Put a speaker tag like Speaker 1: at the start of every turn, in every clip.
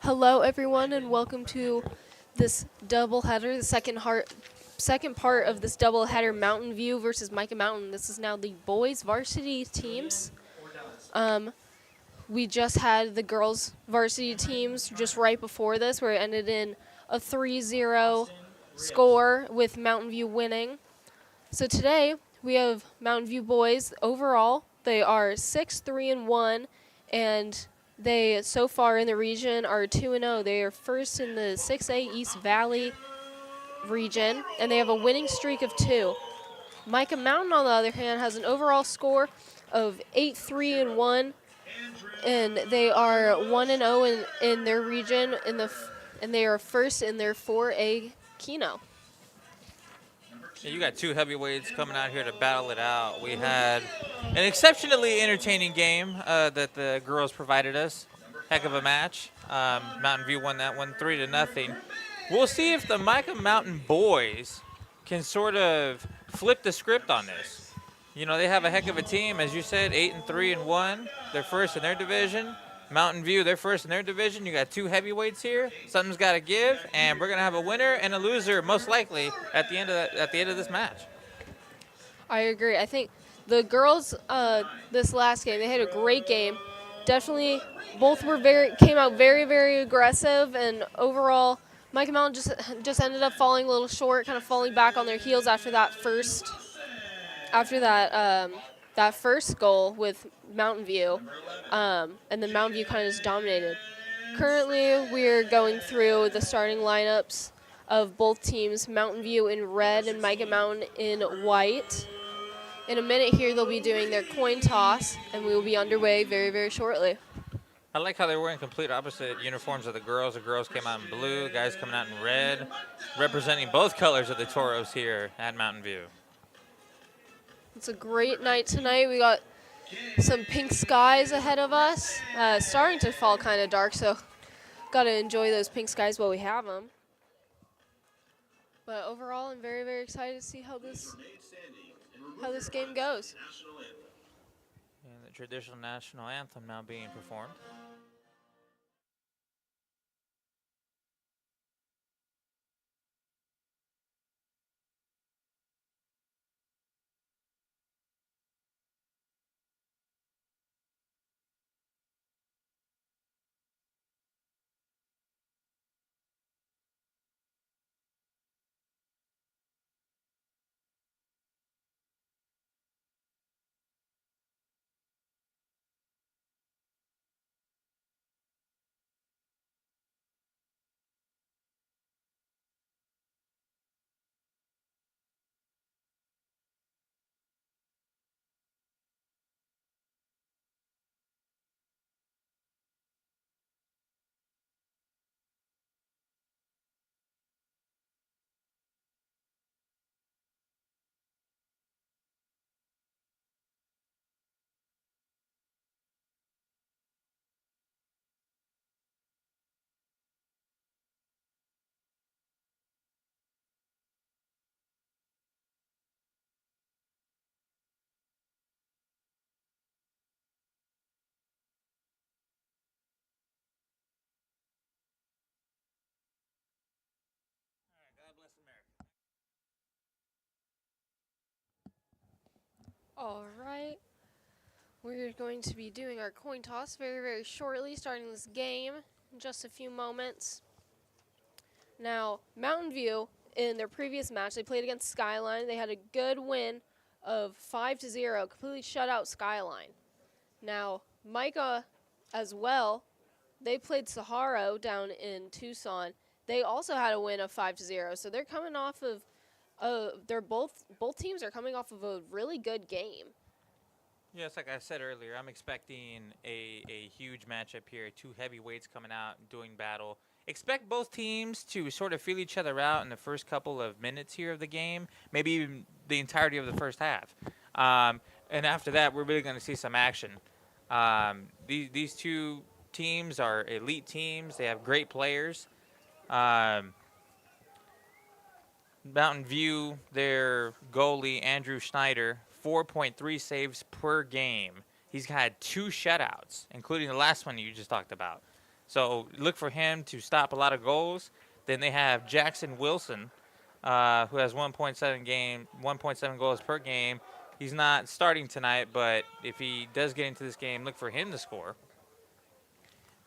Speaker 1: Hello, everyone, and welcome to this doubleheader, the second part of this doubleheader, Mountain View versus Mica Mountain. This is now the boys' varsity teams. We just had the girls' varsity teams just right before this, where it ended in a 3-0 score with Mountain View winning. So today we have Mountain View boys. Overall, they are 6-3-1, and they so far in the region are 2-0. They are first in the 6A East Valley region, and they have a winning streak of 2. Mica Mountain, on the other hand, has an overall score of 8-3-1, and they are 1-0 in their region and they are first in their 4A Keno.
Speaker 2: Yeah, you got two heavyweights coming out here to battle it out. We had an exceptionally entertaining game that the girls provided us. Heck of a match. Mountain View won that one 3-0. We'll see if the Mica Mountain boys can sort of flip the script on this. You know, they have a heck of a team, as you said, 8-3-1. They're first in their division. Mountain View, they're first in their division. You got two heavyweights here. Something's got to give, and we're gonna have a winner and a loser, most likely, at the end of this match.
Speaker 1: I agree. I think the girls this last game, they had a great game. Definitely both came out very aggressive, and overall Mike Mountain just ended up falling a little short, kind of falling back on their heels after that first goal with Mountain View. And then Mountain View kind of just dominated. Currently, we're going through the starting lineups of both teams, Mountain View in red and Mica Mountain in white. In a minute here, they'll be doing their coin toss, and we will be underway very shortly.
Speaker 2: I like how they're wearing complete opposite uniforms of the girls. The girls came out in blue, guys coming out in red, representing both colors of the Toros here at Mountain View.
Speaker 1: It's a great night tonight. We got some pink skies ahead of us. Starting to fall kind of dark, so got to enjoy those pink skies while we have them. But overall, I'm very excited to see how this game goes.
Speaker 2: And the traditional national anthem now being performed. God bless America.
Speaker 1: All right. We're going to be doing our coin toss very shortly, starting this game in just a few moments. Now, Mountain View, in their previous match, they played against Skyline. They had a good win of 5-0, completely shut out Skyline. Now, Mica as well, they played Sahara down in Tucson. They also had a win of 5-0, so they're coming off of both teams are coming off of a really good game.
Speaker 2: Yes, like I said earlier, I'm expecting a huge matchup here. Two heavyweights coming out doing battle. Expect both teams to sort of feel each other out in the first couple of minutes here of the game, maybe even the entirety of the first half. And after that, we're really going to see some action. These two teams are elite teams. They have great players. Mountain View, their goalie, Andrew Schneider, 4.3 saves per game. He's had 2 shutouts, including the last one you just talked about. So look for him to stop a lot of goals. Then they have Jackson Wilson, who has 1.7 goals per game. He's not starting tonight, but if he does get into this game, look for him to score.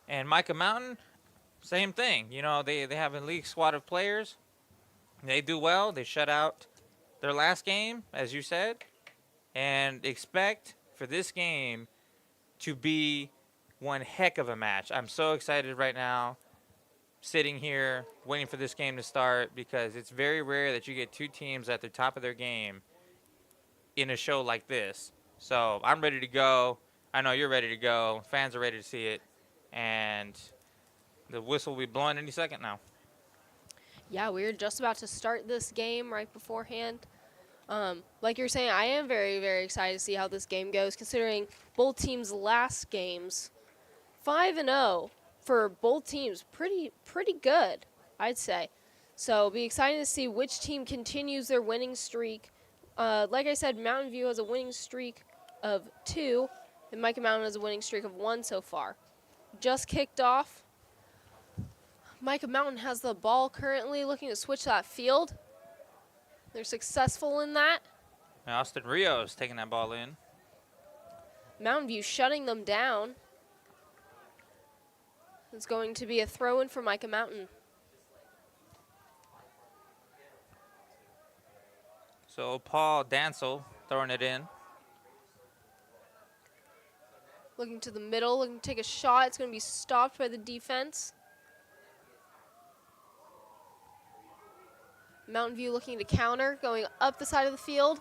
Speaker 2: And Mica Mountain, same thing. You know, they have a league squad of players. They do well. They shut out their last game, as you said, and expect for this game to be one heck of a match. I'm so excited right now, sitting here waiting for this game to start, because it's very rare that you get two teams at the top of their game in a show like this. So I'm ready to go. I know you're ready to go. Fans are ready to see it. And the whistle will be blowing any second now.
Speaker 1: Yeah, we were just about to start this game right beforehand. Like you're saying, I am very, very excited to see how this game goes, considering both teams' last games, 5-0 for both teams, pretty good, I'd say. So it'll be exciting to see which team continues their winning streak. Like I said, Mountain View has a winning streak of 2, and Mica Mountain has a winning streak of 1 so far. Just kicked off. Mica Mountain has the ball currently, looking to switch that field. They're successful in that.
Speaker 2: And Austin Rios taking that ball in.
Speaker 1: Mountain View shutting them down. It's going to be a throw-in for Mica Mountain.
Speaker 2: So Paul Dancel throwing it in.
Speaker 1: Looking to the middle, looking to take a shot. It's going to be stopped by the defense. Mountain View looking to counter, going up the side of the field.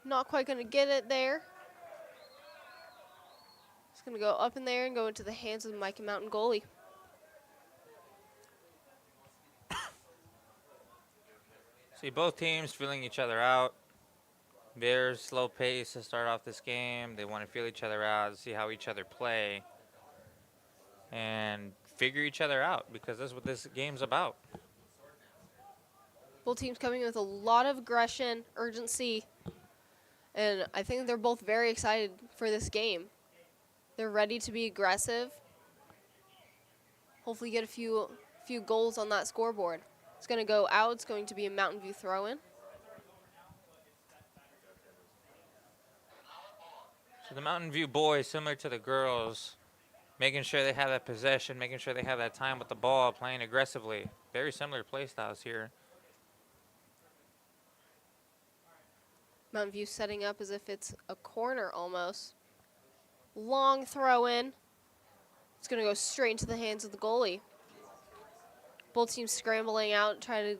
Speaker 1: Not quite going to get it there. It's going to go up in there and go into the hands of the Mica Mountain goalie.
Speaker 2: See both teams feeling each other out. Very slow pace to start off this game. They want to feel each other out, see how each other play, and figure each other out, because that's what this game's about.
Speaker 1: Both teams coming with a lot of aggression, urgency, and I think they're both very excited for this game. They're ready to be aggressive. Hopefully get a few goals on that scoreboard. It's going to go out. It's going to be a Mountain View throw-in.
Speaker 2: So the Mountain View boys, similar to the girls, making sure they have that possession, making sure they have that time with the ball, playing aggressively. Very similar play styles here.
Speaker 1: Mountain View setting up as if it's a corner almost. Long throw-in. It's going to go straight into the hands of the goalie. Both teams scrambling out, try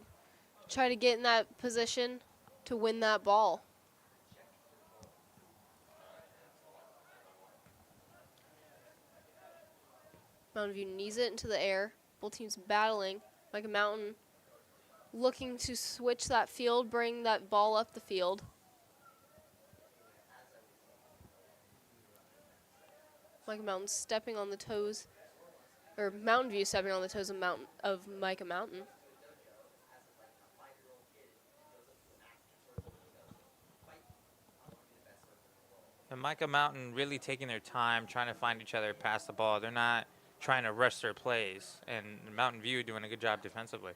Speaker 1: to get in that position to win that ball. Mountain View knees it into the air. Both teams battling. Mica Mountain looking to switch that field, bring that ball up the field. Mica Mountain stepping on the toes, or Mountain View stepping on the toes of Mica Mountain.
Speaker 2: And Mica Mountain really taking their time, trying to find each other, pass the ball. They're not trying to rush their plays, and Mountain View doing a good job defensively.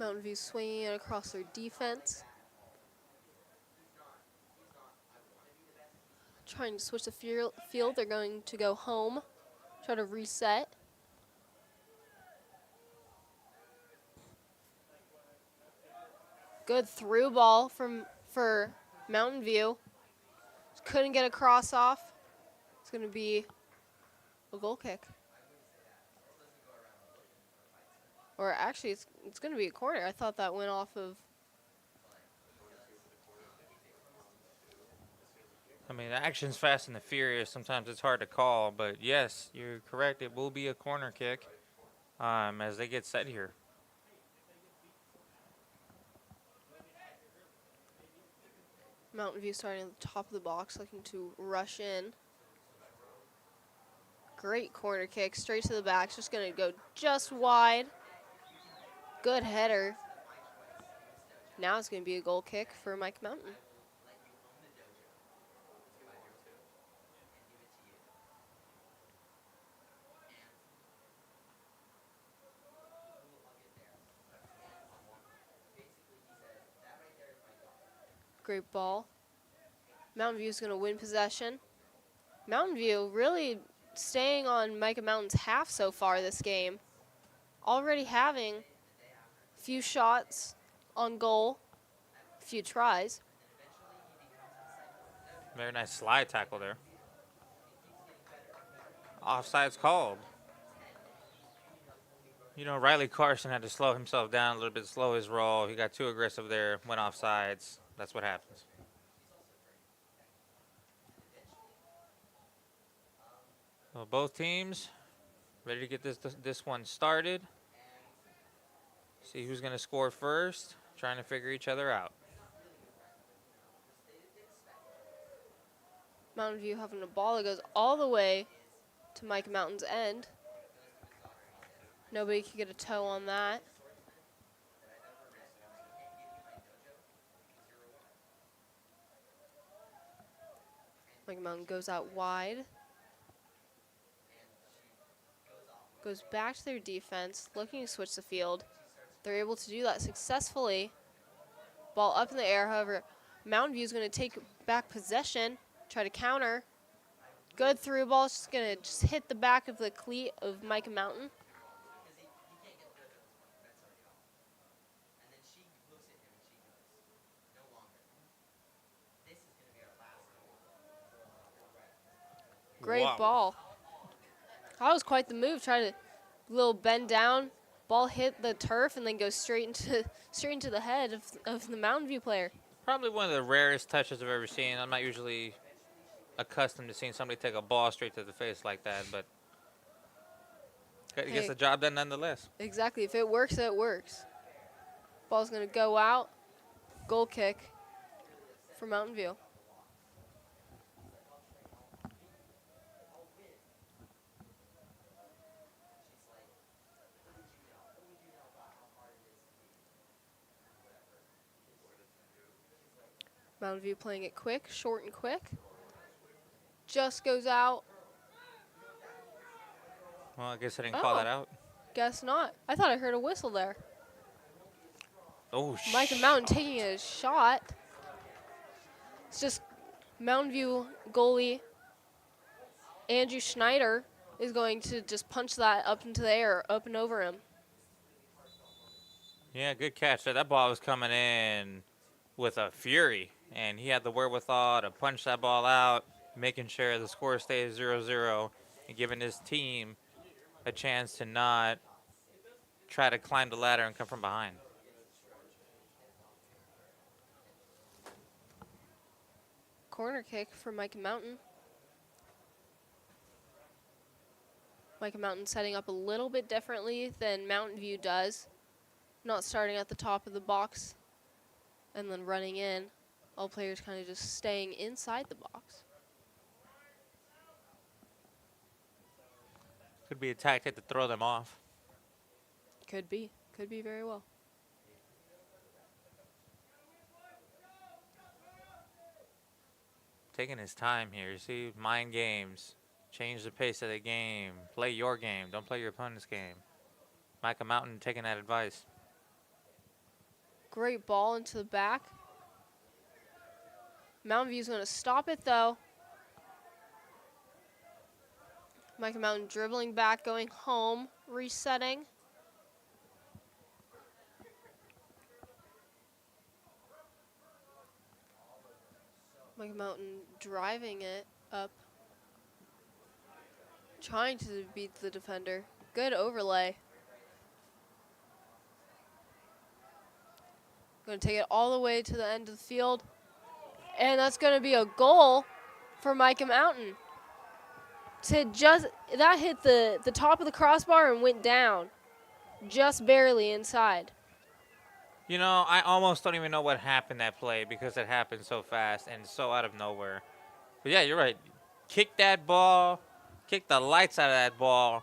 Speaker 1: Mountain View swinging it across their defense. Trying to switch the field. They're going to go home, try to reset. Good through ball for Mountain View. Couldn't get a cross off. It's going to be a goal kick. Or actually, it's going to be a corner. I thought that went off of...
Speaker 2: I mean, the action's fast and the furious. Sometimes it's hard to call, but yes, you're correct. It will be a corner kick as they get set here.
Speaker 1: Mountain View starting at the top of the box, looking to rush in. Great corner kick, straight to the back. It's just going to go just wide. Good header. Now it's going to be a goal kick for Mica Mountain. Great ball. Mountain View's going to win possession. Mountain View really staying on Mica Mountain's half so far this game. Already having a few shots on goal, a few tries.
Speaker 2: Very nice slide tackle there. Offside's called. You know, Riley Carson had to slow himself down a little bit, slow his roll. He got too aggressive there, went offsides. That's what happens. Well, both teams ready to get this one started. See who's going to score first. Trying to figure each other out.
Speaker 1: Mountain View having a ball that goes all the way to Mica Mountain's end. Nobody could get a toe on that. Mica Mountain goes out wide. Goes back to their defense, looking to switch the field. They're able to do that successfully. Ball up in the air, however, Mountain View is going to take back possession, try to counter. Good through ball, it's just going to hit the back of the cleat of Mica Mountain. Great
Speaker 2: Wow.
Speaker 1: ball. That was quite the move. Try to little bend down, ball hit the turf, and then go straight into the head of the Mountain View player.
Speaker 2: Probably one of the rarest touches I've ever seen. I'm not usually accustomed to seeing somebody take a ball straight to the face like that, but he gets the job done nonetheless.
Speaker 1: Exactly. If it works, it works. Ball's going to go out. Goal kick for Mountain View. Mountain View playing it quick, short and quick. Just goes out.
Speaker 2: Well, I guess I didn't call that out.
Speaker 1: Guess not. I thought I heard a whistle there.
Speaker 2: Oh,
Speaker 1: Mica Mountain taking a shot. It's just Mountain View goalie Andrew Schneider is going to just punch that up into the air, up and over him.
Speaker 2: Yeah, good catch there. That ball was coming in with a fury, and he had the wherewithal to punch that ball out, making sure the score stays 0-0 and giving his team a chance to not try to climb the ladder and come from behind.
Speaker 1: Corner kick for Mica Mountain. Mica Mountain setting up a little bit differently than Mountain View does. Not starting at the top of the box and then running in. All players kind of just staying inside the box.
Speaker 2: Could be a tactic to throw them off.
Speaker 1: Could be. Could be very well.
Speaker 2: Taking his time here. See, mind games. Change the pace of the game. Play your game. Don't play your opponent's game. Mica Mountain taking that advice.
Speaker 1: Great ball into the back. Mountain View's going to stop it, though. Mica Mountain dribbling back, going home, resetting. Mica Mountain driving it up. Trying to beat the defender. Good overlay. Going to take it all the way to the end of the field. And that's going to be a goal for Mica Mountain. That hit the top of the crossbar and went down. Just barely inside.
Speaker 2: You know, I almost don't even know what happened that play because it happened so fast and so out of nowhere. But yeah, you're right. Kick that ball. Kick the lights out of that ball.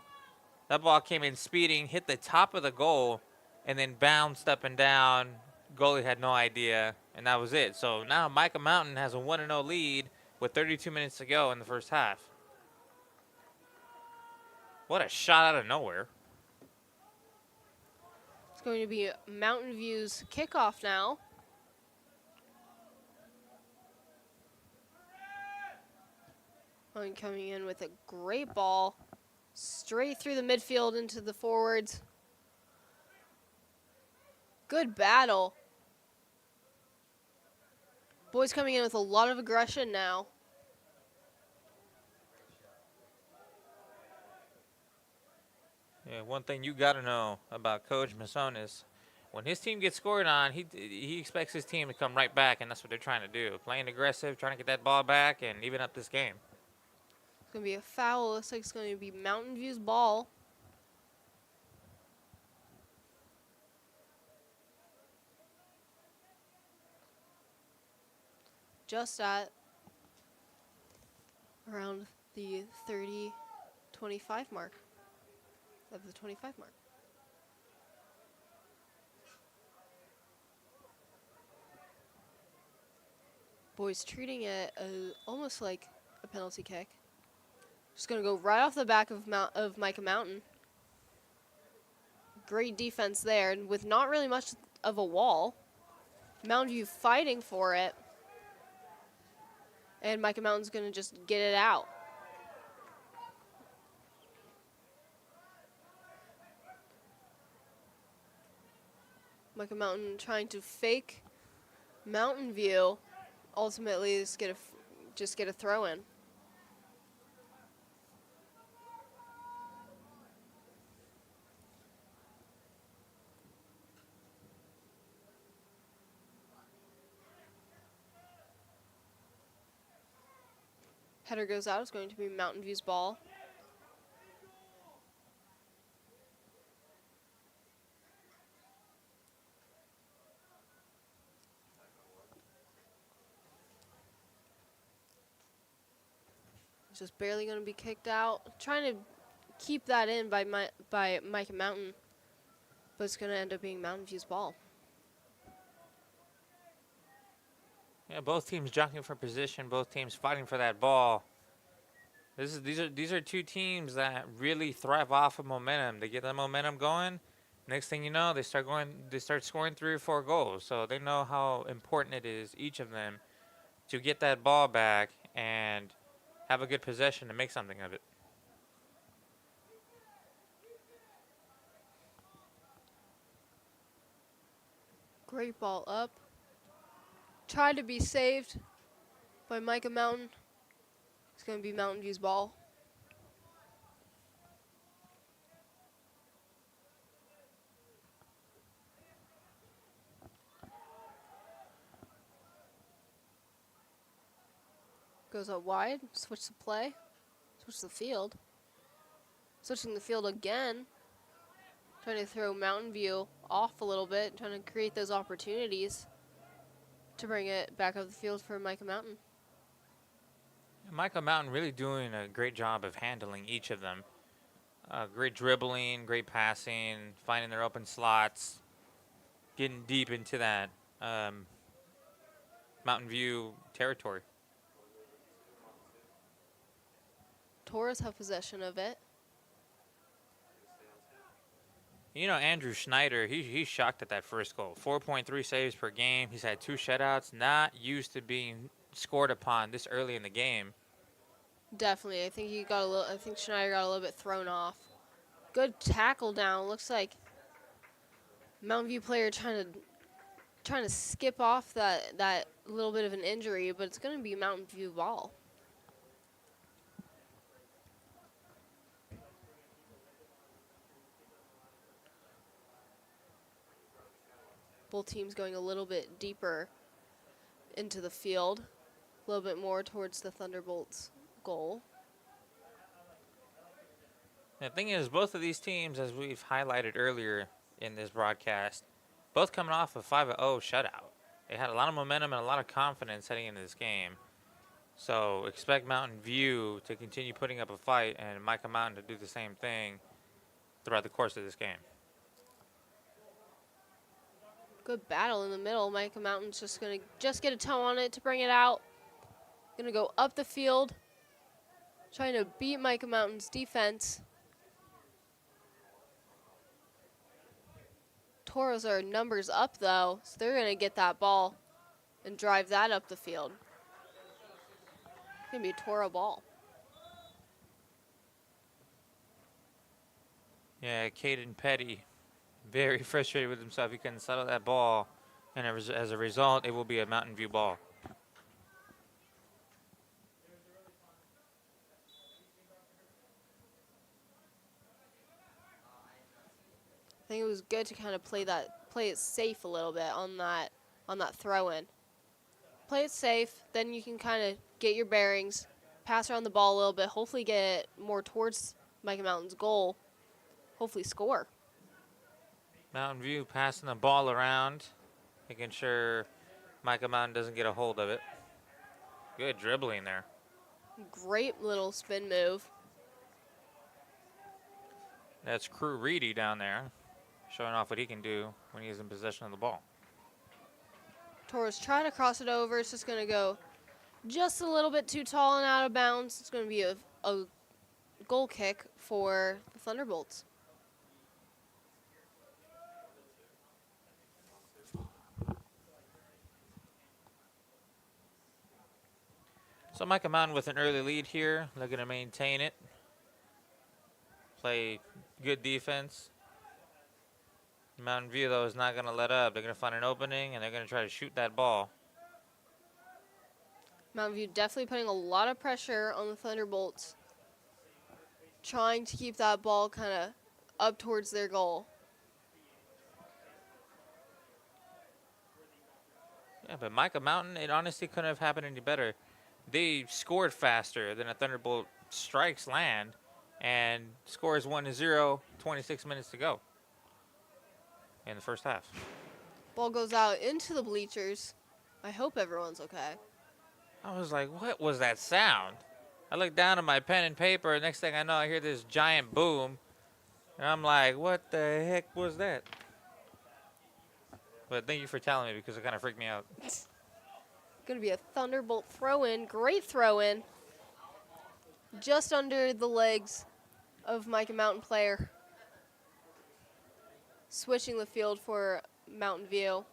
Speaker 2: That ball came in speeding, hit the top of the goal, and then bounced up and down. Goalie had no idea, and that was it. So now Mica Mountain has a 1-0 lead with 32 minutes to go in the first half. What a shot out of nowhere.
Speaker 1: It's going to be Mountain View's kickoff now. Coming in with a great ball. Straight through the midfield into the forwards. Good battle. Boys coming in with a lot of aggression now.
Speaker 2: Yeah, one thing you got to know about Coach Masson is when his team gets scored on, he expects his team to come right back, and that's what they're trying to do. Playing aggressive, trying to get that ball back, and even up this game.
Speaker 1: It's going to be a foul. Looks like it's going to be Mountain View's ball. Just at around the 30-25 mark. Of the 25 mark. Boys treating it almost like a penalty kick. Just going to go right off the back of Mica Mountain. Great defense there, and with not really much of a wall. Mountain View fighting for it. And Mica Mountain's going to just get it out. Mica Mountain trying to fake Mountain View. Ultimately, just get a throw in. Header goes out. It's going to be Mountain View's ball. It's just barely going to be kicked out. Trying to keep that in by Mica Mountain, but it's going to end up being Mountain View's ball.
Speaker 2: Yeah, both teams jockeying for position, both teams fighting for that ball. These are two teams that really thrive off of momentum. They get the momentum going. Next thing you know, they start scoring 3 or 4 goals. So they know how important it is, each of them, to get that ball back and have a good possession to make something of it.
Speaker 1: Great ball up. Tried to be saved by Mica Mountain. It's going to be Mountain View's ball. Goes out wide. Switch the play. Switch the field. Switching the field again. Trying to throw Mountain View off a little bit. Trying to create those opportunities to bring it back up the field for Mica Mountain.
Speaker 2: Mica Mountain really doing a great job of handling each of them. Great dribbling, great passing, finding their open slots, getting deep into that Mountain View territory.
Speaker 1: Taurus have possession of it.
Speaker 2: You know, Andrew Schneider, he's shocked at that first goal. 4.3 saves per game. He's had 2 shutouts. Not used to being scored upon this early in the game.
Speaker 1: Definitely. I think Schneider got a little bit thrown off. Good tackle down. Looks like Mountain View player trying to skip off that little bit of an injury, but it's going to be Mountain View ball. Both teams going a little bit deeper into the field, a little bit more towards the Thunderbolts' goal.
Speaker 2: The thing is, both of these teams, as we've highlighted earlier in this broadcast, both coming off a 5-0 shutout. They had a lot of momentum and a lot of confidence heading into this game. So expect Mountain View to continue putting up a fight and Mica Mountain to do the same thing throughout the course of this game.
Speaker 1: Good battle in the middle. Mica Mountain's just going to get a toe on it to bring it out. Going to go up the field, trying to beat Mica Mountain's defense. Toros are numbers up, though, so they're going to get that ball and drive that up the field. It's going to be a Toro ball.
Speaker 2: Yeah, Caden Petty, very frustrated with himself. He couldn't settle that ball, and as a result, it will be a Mountain View ball.
Speaker 1: I think it was good to kind of play it safe a little bit on that throw in. Play it safe, then you can kind of get your bearings, pass around the ball a little bit, hopefully get more towards Mica Mountain's goal, hopefully score.
Speaker 2: Mountain View passing the ball around, making sure Mica Mountain doesn't get a hold of it. Good dribbling there.
Speaker 1: Great little spin move.
Speaker 2: That's Crew Reedy down there, showing off what he can do when he's in possession of the ball.
Speaker 1: Torres trying to cross it over. It's just going to go just a little bit too tall and out of bounds. It's going to be a goal kick for the Thunderbolts.
Speaker 2: So Mica Mountain with an early lead here, looking to maintain it. Play good defense. Mountain View, though, is not going to let up. They're going to find an opening, and they're going to try to shoot that ball.
Speaker 1: Mountain View definitely putting a lot of pressure on the Thunderbolts, trying to keep that ball kind of up towards their goal.
Speaker 2: Yeah, but Mica Mountain, it honestly couldn't have happened any better. They scored faster than a Thunderbolt strikes land, and scores 1-0, 26 minutes to go in the first half.
Speaker 1: Ball goes out into the bleachers. I hope everyone's okay.
Speaker 2: I was like, what was that sound? I looked down at my pen and paper, and next thing I know, I hear this giant boom. And I'm like, what the heck was that? But thank you for telling me, because it kind of freaked me out.
Speaker 1: Going to be a Thunderbolt throw-in. Great throw-in. Just under the legs of Mica Mountain player. Switching the field for Mountain View.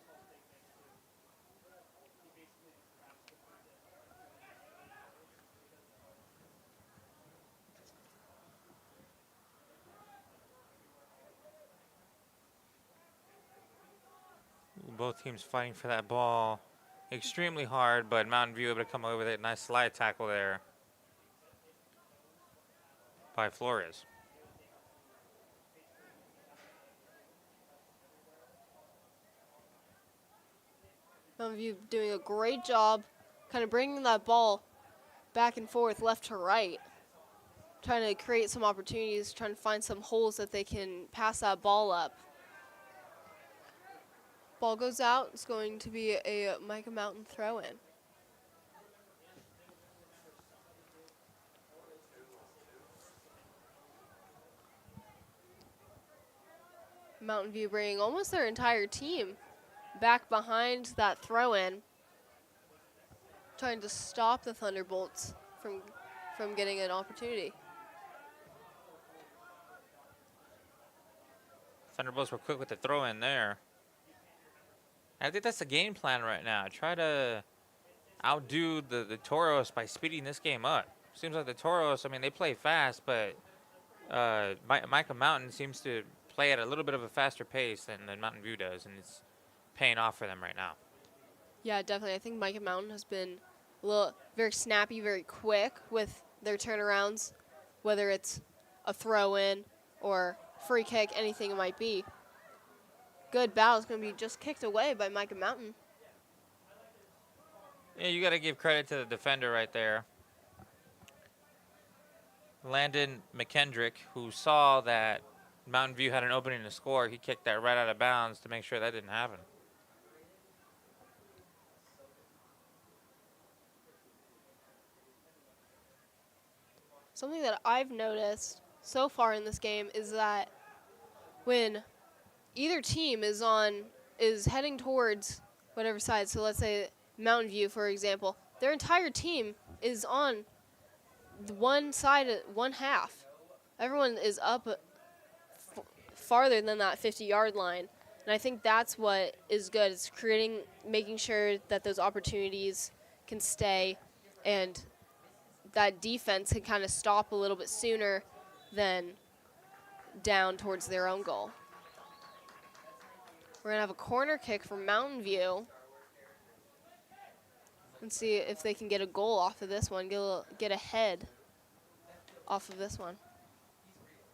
Speaker 2: Both teams fighting for that ball extremely hard, but Mountain View able to come away with it. Nice slide tackle there by Flores.
Speaker 1: Mountain View doing a great job kind of bringing that ball back and forth, left to right. Trying to create some opportunities, trying to find some holes that they can pass that ball up. Ball goes out. It's going to be a Mica Mountain throw-in. Mountain View bringing almost their entire team back behind that throw-in, trying to stop the Thunderbolts from getting an opportunity.
Speaker 2: Thunderbolts were quick with the throw in there. I think that's the game plan right now. Try to outdo the Toros by speeding this game up. Seems like the Toros, I mean, they play fast, but Mica Mountain seems to play at a little bit of a faster pace than Mountain View does, and it's paying off for them right now.
Speaker 1: Yeah, definitely. I think Mica Mountain has been very snappy, very quick with their turnarounds, whether it's a throw-in or free kick, anything it might be. Good battle is going to be just kicked away by Mica Mountain.
Speaker 2: Yeah, you got to give credit to the defender right there. Landon McKendrick, who saw that Mountain View had an opening to score. He kicked that right out of bounds to make sure that didn't happen.
Speaker 1: Something that I've noticed so far in this game is that when either team is heading towards whatever side, so let's say Mountain View, for example, their entire team is on one side, one half. Everyone is up farther than that 50-yard line, and I think that's what is good. It's making sure that those opportunities can stay, and that defense can kind of stop a little bit sooner than down towards their own goal. We're going to have a corner kick from Mountain View. And see if they can get a goal off of this one, get ahead off of this one.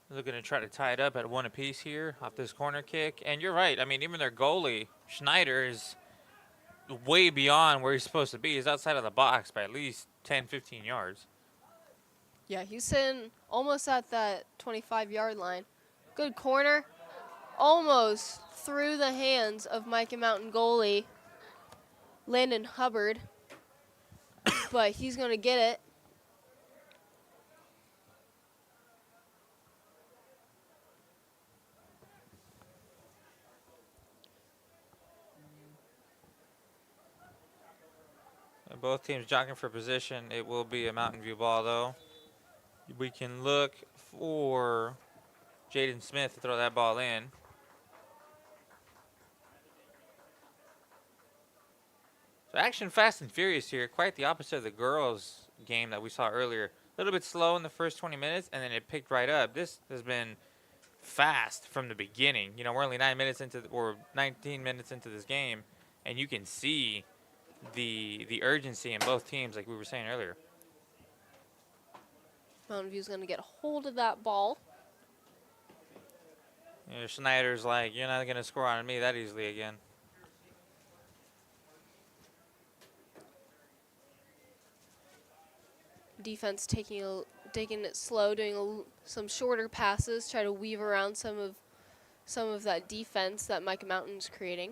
Speaker 2: They're going to try to tie it up at 1 apiece here off this corner kick. And you're right. I mean, even their goalie, Schneider, is way beyond where he's supposed to be. He's outside of the box by at least 10, 15 yards.
Speaker 1: Yeah, he's sitting almost at that 25-yard line. Good corner. Almost through the hands of Mica Mountain goalie Landon Hubbard. But he's going to get it.
Speaker 2: Both teams jockeying for position. It will be a Mountain View ball, though. We can look for Jaden Smith to throw that ball in. So action fast and furious here. Quite the opposite of the girls' game that we saw earlier. A little bit slow in the first 20 minutes, and then it picked right up. This has been fast from the beginning. You know, we're only 19 minutes into this game, and you can see the urgency in both teams, like we were saying earlier.
Speaker 1: Mountain View's going to get a hold of that ball.
Speaker 2: You know, Schneider's like, you're not going to score on me that easily again.
Speaker 1: Defense taking it slow, doing some shorter passes, try to weave around some of that defense that Mica Mountain's creating.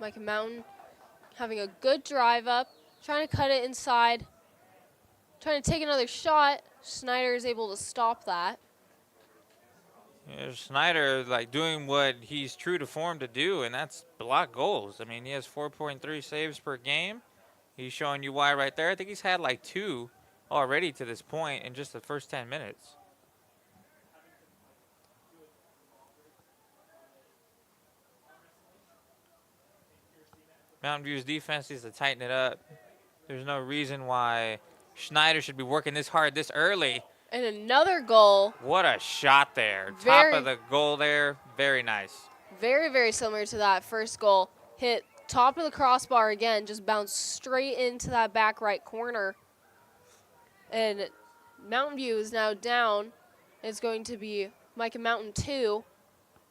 Speaker 1: Mica Mountain having a good drive up, trying to cut it inside, trying to take another shot. Schneider is able to stop that.
Speaker 2: Yeah, Schneider, like, doing what he's true to form to do, and that's block goals. I mean, he has 4.3 saves per game. He's showing you why right there. I think he's had like 2 already to this point in just the first 10 minutes. Mountain View's defense needs to tighten it up. There's no reason why Schneider should be working this hard this early.
Speaker 1: And another goal.
Speaker 2: What a shot there. Top of the goal there. Very nice.
Speaker 1: Very, very similar to that first goal. Hit top of the crossbar again, just bounced straight into that back right corner. And Mountain View is now down. It's going to be Mica Mountain 2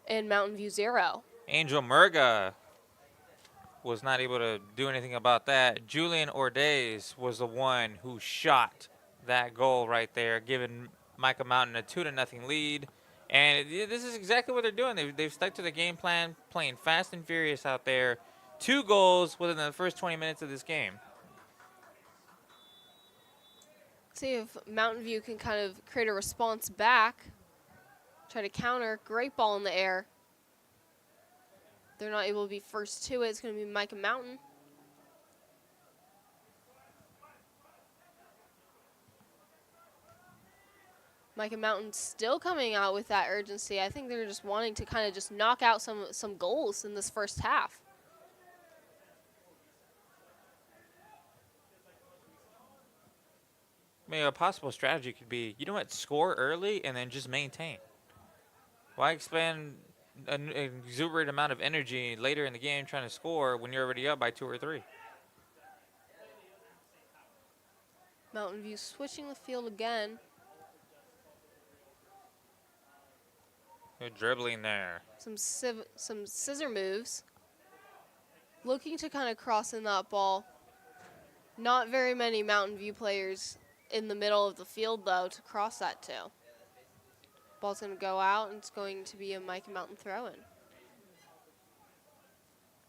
Speaker 1: and Mountain View 0.
Speaker 2: Angel Murga was not able to do anything about that. Julian Ordez was the one who shot that goal right there, giving Mica Mountain a 2-0 lead. And this is exactly what they're doing. They've stuck to the game plan, playing fast and furious out there. 2 goals within the first 20 minutes of this game.
Speaker 1: See if Mountain View can kind of create a response back. Try to counter. Great ball in the air. They're not able to be first to it. It's going to be Mica Mountain. Mica Mountain still coming out with that urgency. I think they're just wanting to kind of just knock out some goals in this first half.
Speaker 2: Maybe a possible strategy could be, you know what, score early and then just maintain. Why expend an exuberant amount of energy later in the game trying to score when you're already up by 2 or 3?
Speaker 1: Mountain View switching the field again.
Speaker 2: Good dribbling there.
Speaker 1: Some scissor moves. Looking to kind of cross in that ball. Not very many Mountain View players in the middle of the field, though, to cross that to. Ball's going to go out, and it's going to be a Mica Mountain throw-in.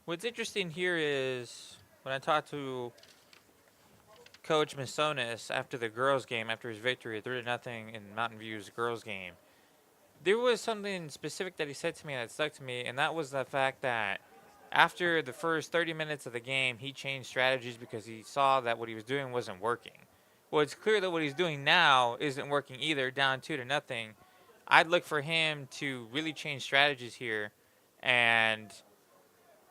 Speaker 2: What's interesting here is when I talked to Coach Masonis after the girls' game, after his victory 3-0 in Mountain View's girls' game, there was something specific that he said to me that stuck to me, and that was the fact that after the first 30 minutes of the game, he changed strategies because he saw that what he was doing wasn't working. Well, it's clear that what he's doing now isn't working either, down 2-0. I'd look for him to really change strategies here and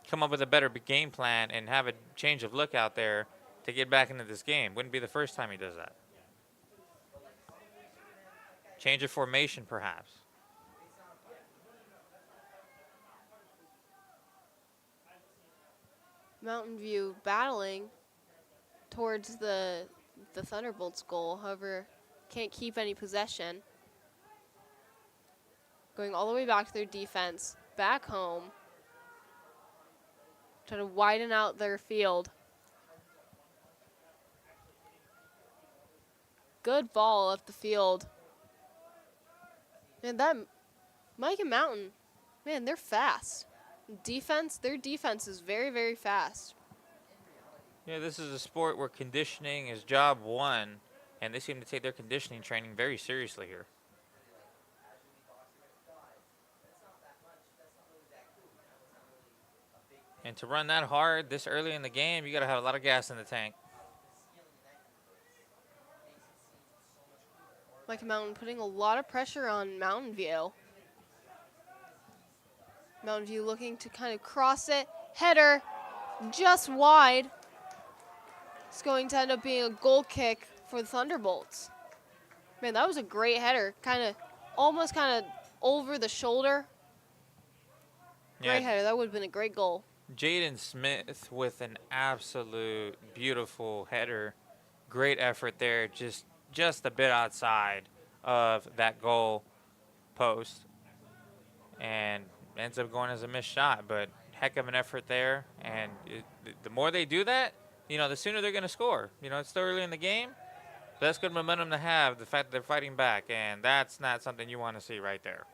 Speaker 2: come up with a better game plan and have a change of look out there to get back into this game. Wouldn't be the first time he does that. Change of formation, perhaps.
Speaker 1: Mountain View battling towards the Thunderbolts goal, however, can't keep any possession. Going all the way back to their defense, back home, trying to widen out their field. Good ball up the field. And that Mica Mountain, man, they're fast. Their defense is very, very fast.
Speaker 2: Yeah, this is a sport where conditioning is job one, and they seem to take their conditioning training very seriously here. And to run that hard this early in the game, you got to have a lot of gas in the tank.
Speaker 1: Mica Mountain putting a lot of pressure on Mountain View. Mountain View looking to kind of cross it. Header just wide. It's going to end up being a goal kick for the Thunderbolts. Man, that was a great header. Almost over the shoulder. Great header. That would have been a great goal.
Speaker 2: Jaden Smith with an absolute beautiful header. Great effort there. Just a bit outside of that goal post. And ends up going as a missed shot. But heck of an effort there. And the more they do that, the sooner they're going to score. It's still early in the game. So that's good momentum to have, the fact that they're fighting back. And that's not something you want to see right there.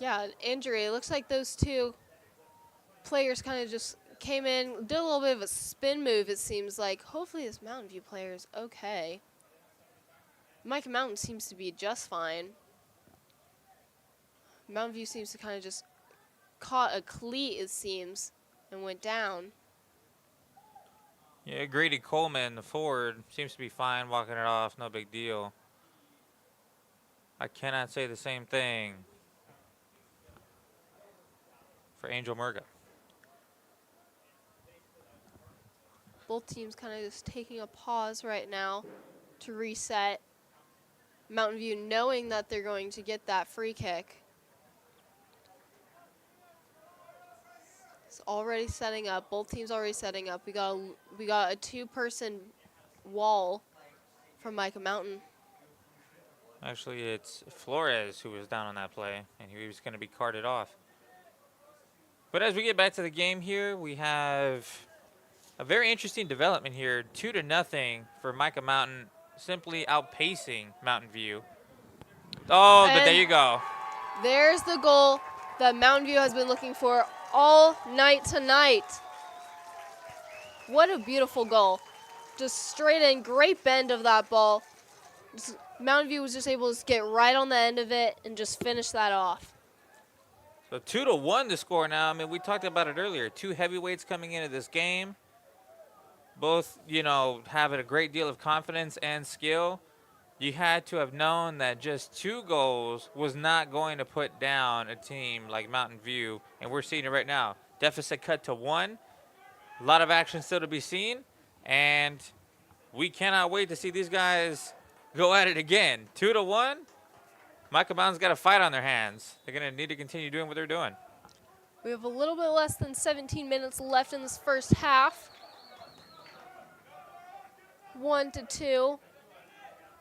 Speaker 1: Yeah, an injury. It looks like those two players kind of just came in, did a little bit of a spin move, it seems like. Hopefully this Mountain View player is okay. Mica Mountain seems to be just fine. Mountain View seems to kind of just caught a cleat, it seems, and went down.
Speaker 2: Yeah, Grady Coleman, the forward, seems to be fine, walking it off, no big deal. I cannot say the same thing for Angel Murga.
Speaker 1: Both teams kind of just taking a pause right now to reset. Mountain View knowing that they're going to get that free kick. It's already setting up. Both teams already setting up. We got a two-person wall from Mica Mountain.
Speaker 2: Actually, it's Flores who was down on that play, and he was going to be carted off. But as we get back to the game here, we have a very interesting development here. 2-0 for Mica Mountain, simply outpacing Mountain View. Oh, but there you go.
Speaker 1: There's the goal that Mountain View has been looking for all night tonight. What a beautiful goal. Just straight in, great bend of that ball. Mountain View was just able to get right on the end of it and just finish that off.
Speaker 2: So 2-1 to score now. I mean, we talked about it earlier. Two heavyweights coming into this game. Both, having a great deal of confidence and skill. You had to have known that just 2 goals was not going to put down a team like Mountain View. And we're seeing it right now. Deficit cut to 1. A lot of action still to be seen. And we cannot wait to see these guys go at it again. 2-1. Mica Mountain's got a fight on their hands. They're going to need to continue doing what they're doing.
Speaker 1: We have a little bit less than 17 minutes left in this first half. 1-2,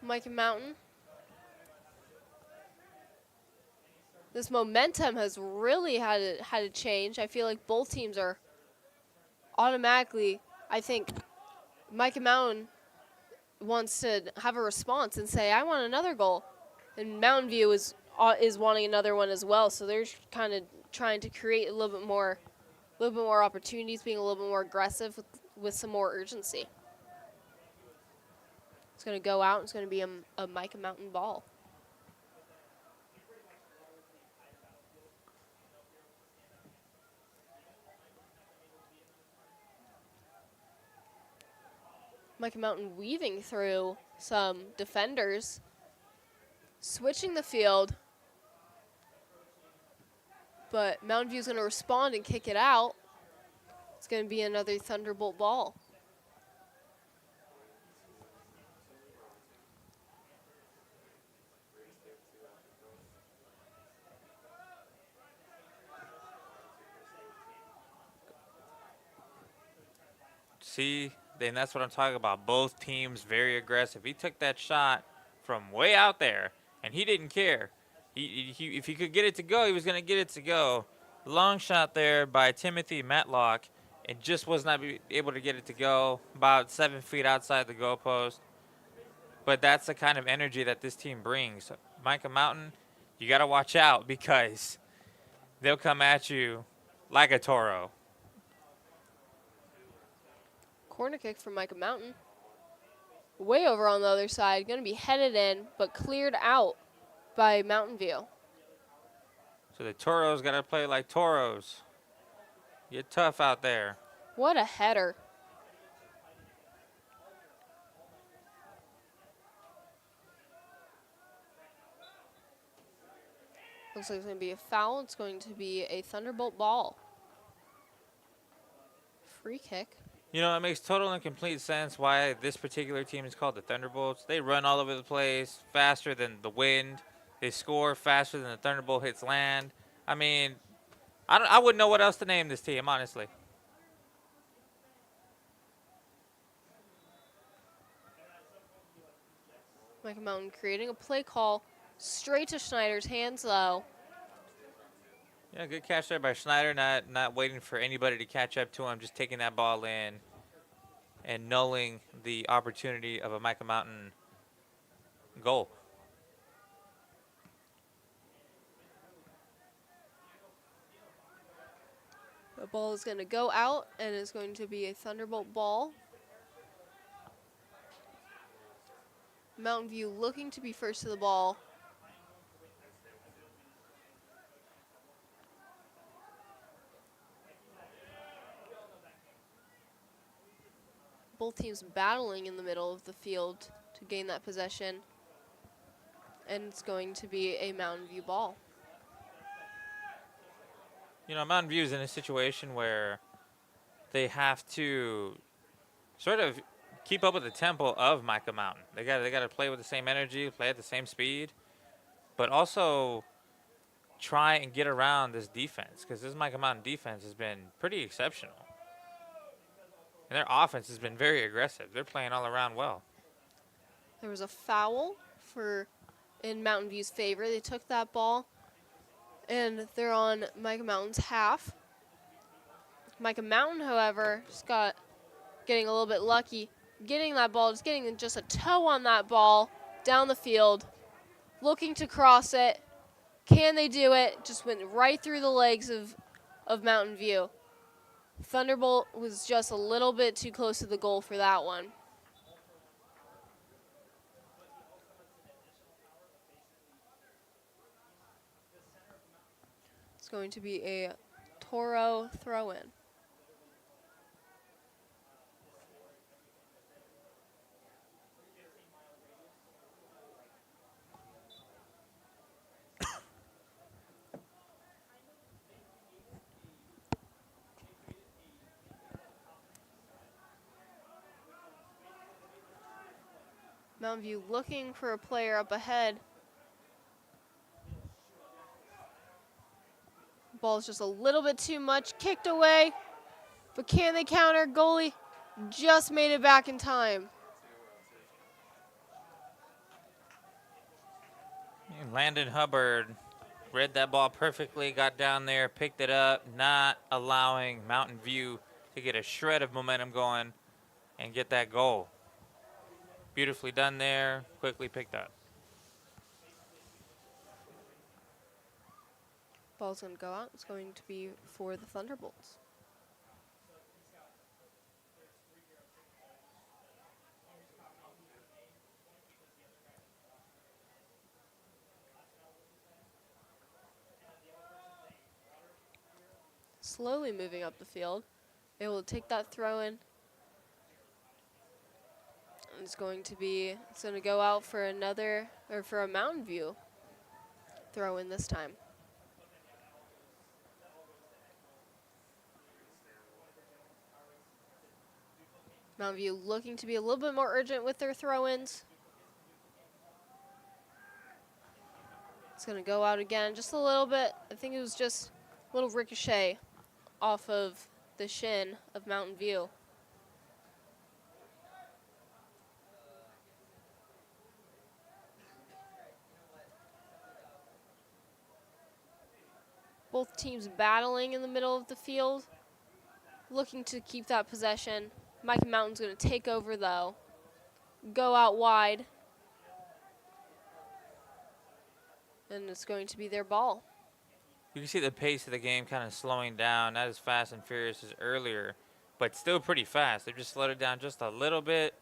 Speaker 1: Mica Mountain. This momentum has really had to change. I feel like both teams are automatically, I think Mica Mountain wants to have a response and say, I want another goal. And Mountain View is wanting another one as well. So they're kind of trying to create a little bit more opportunities, being a little bit more aggressive with some more urgency. It's going to go out. It's going to be a Mica Mountain ball. Mica Mountain weaving through some defenders, switching the field, but Mountain View's going to respond and kick it out. It's going to be another Thunderbolt ball.
Speaker 2: See, then that's what I'm talking about. Both teams very aggressive. He took that shot from way out there, and he didn't care. If he could get it to go, he was going to get it to go. Long shot there by Timothy Matlock, and just was not able to get it to go about 7 feet outside the goalpost. But that's the kind of energy that this team brings. Mica Mountain, you got to watch out because they'll come at you like a toro.
Speaker 1: Corner kick from Mica Mountain. Way over on the other side. Going to be headed in, but cleared out by Mountain View.
Speaker 2: So the Toros got to play like Toros. Get tough out there.
Speaker 1: What a header. Looks like it's going to be a foul. It's going to be a Thunderbolt ball. Free kick.
Speaker 2: You know, it makes total and complete sense why this particular team is called the Thunderbolts. They run all over the place, faster than the wind. They score faster than the Thunderbolt hits land. I mean, I wouldn't know what else to name this team, honestly.
Speaker 1: Mica Mountain creating a play call straight to Schneider's hands, though.
Speaker 2: Yeah, good catch there by Schneider, not waiting for anybody to catch up to him, just taking that ball in and nulling the opportunity of a Mica Mountain goal.
Speaker 1: The ball is going to go out, and it's going to be a Thunderbolt ball. Mountain View looking to be first to the ball. Both teams battling in the middle of the field to gain that possession. And it's going to be a Mountain View ball.
Speaker 2: You know, Mountain View is in a situation where they have to sort of keep up with the tempo of Mica Mountain. They got to play with the same energy, play at the same speed, but also try and get around this defense because this Mica Mountain defense has been pretty exceptional. And their offense has been very aggressive. They're playing all around well.
Speaker 1: There was a foul in Mountain View's favor. They took that ball, and they're on Mica Mountain's half. Mica Mountain, however, just getting a little bit lucky, getting that ball, just getting just a toe on that ball down the field, looking to cross it. Can they do it? Just went right through the legs of Mountain View. Thunderbolt was just a little bit too close to the goal for that one. It's going to be a Toro throw-in. Mountain View looking for a player up ahead. Ball's just a little bit too much, kicked away. But can they counter? Goalie just made it back in time.
Speaker 2: And Landon Hubbard read that ball perfectly, got down there, picked it up, not allowing Mountain View to get a shred of momentum going and get that goal. Beautifully done there, quickly picked up.
Speaker 1: Ball's going to go out. It's going to be for the Thunderbolts. Slowly moving up the field. Able to take that throw in. It's going to go out for for a Mountain View throw in this time. Mountain View looking to be a little bit more urgent with their throw-ins. It's going to go out again just a little bit. I think it was just a little ricochet off of the shin of Mountain View. Both teams battling in the middle of the field, looking to keep that possession. Mica Mountain's going to take over, though. Go out wide. And it's going to be their ball.
Speaker 2: You can see the pace of the game kind of slowing down, not as fast and furious as earlier, but still pretty fast. They've just slowed it down just a little bit.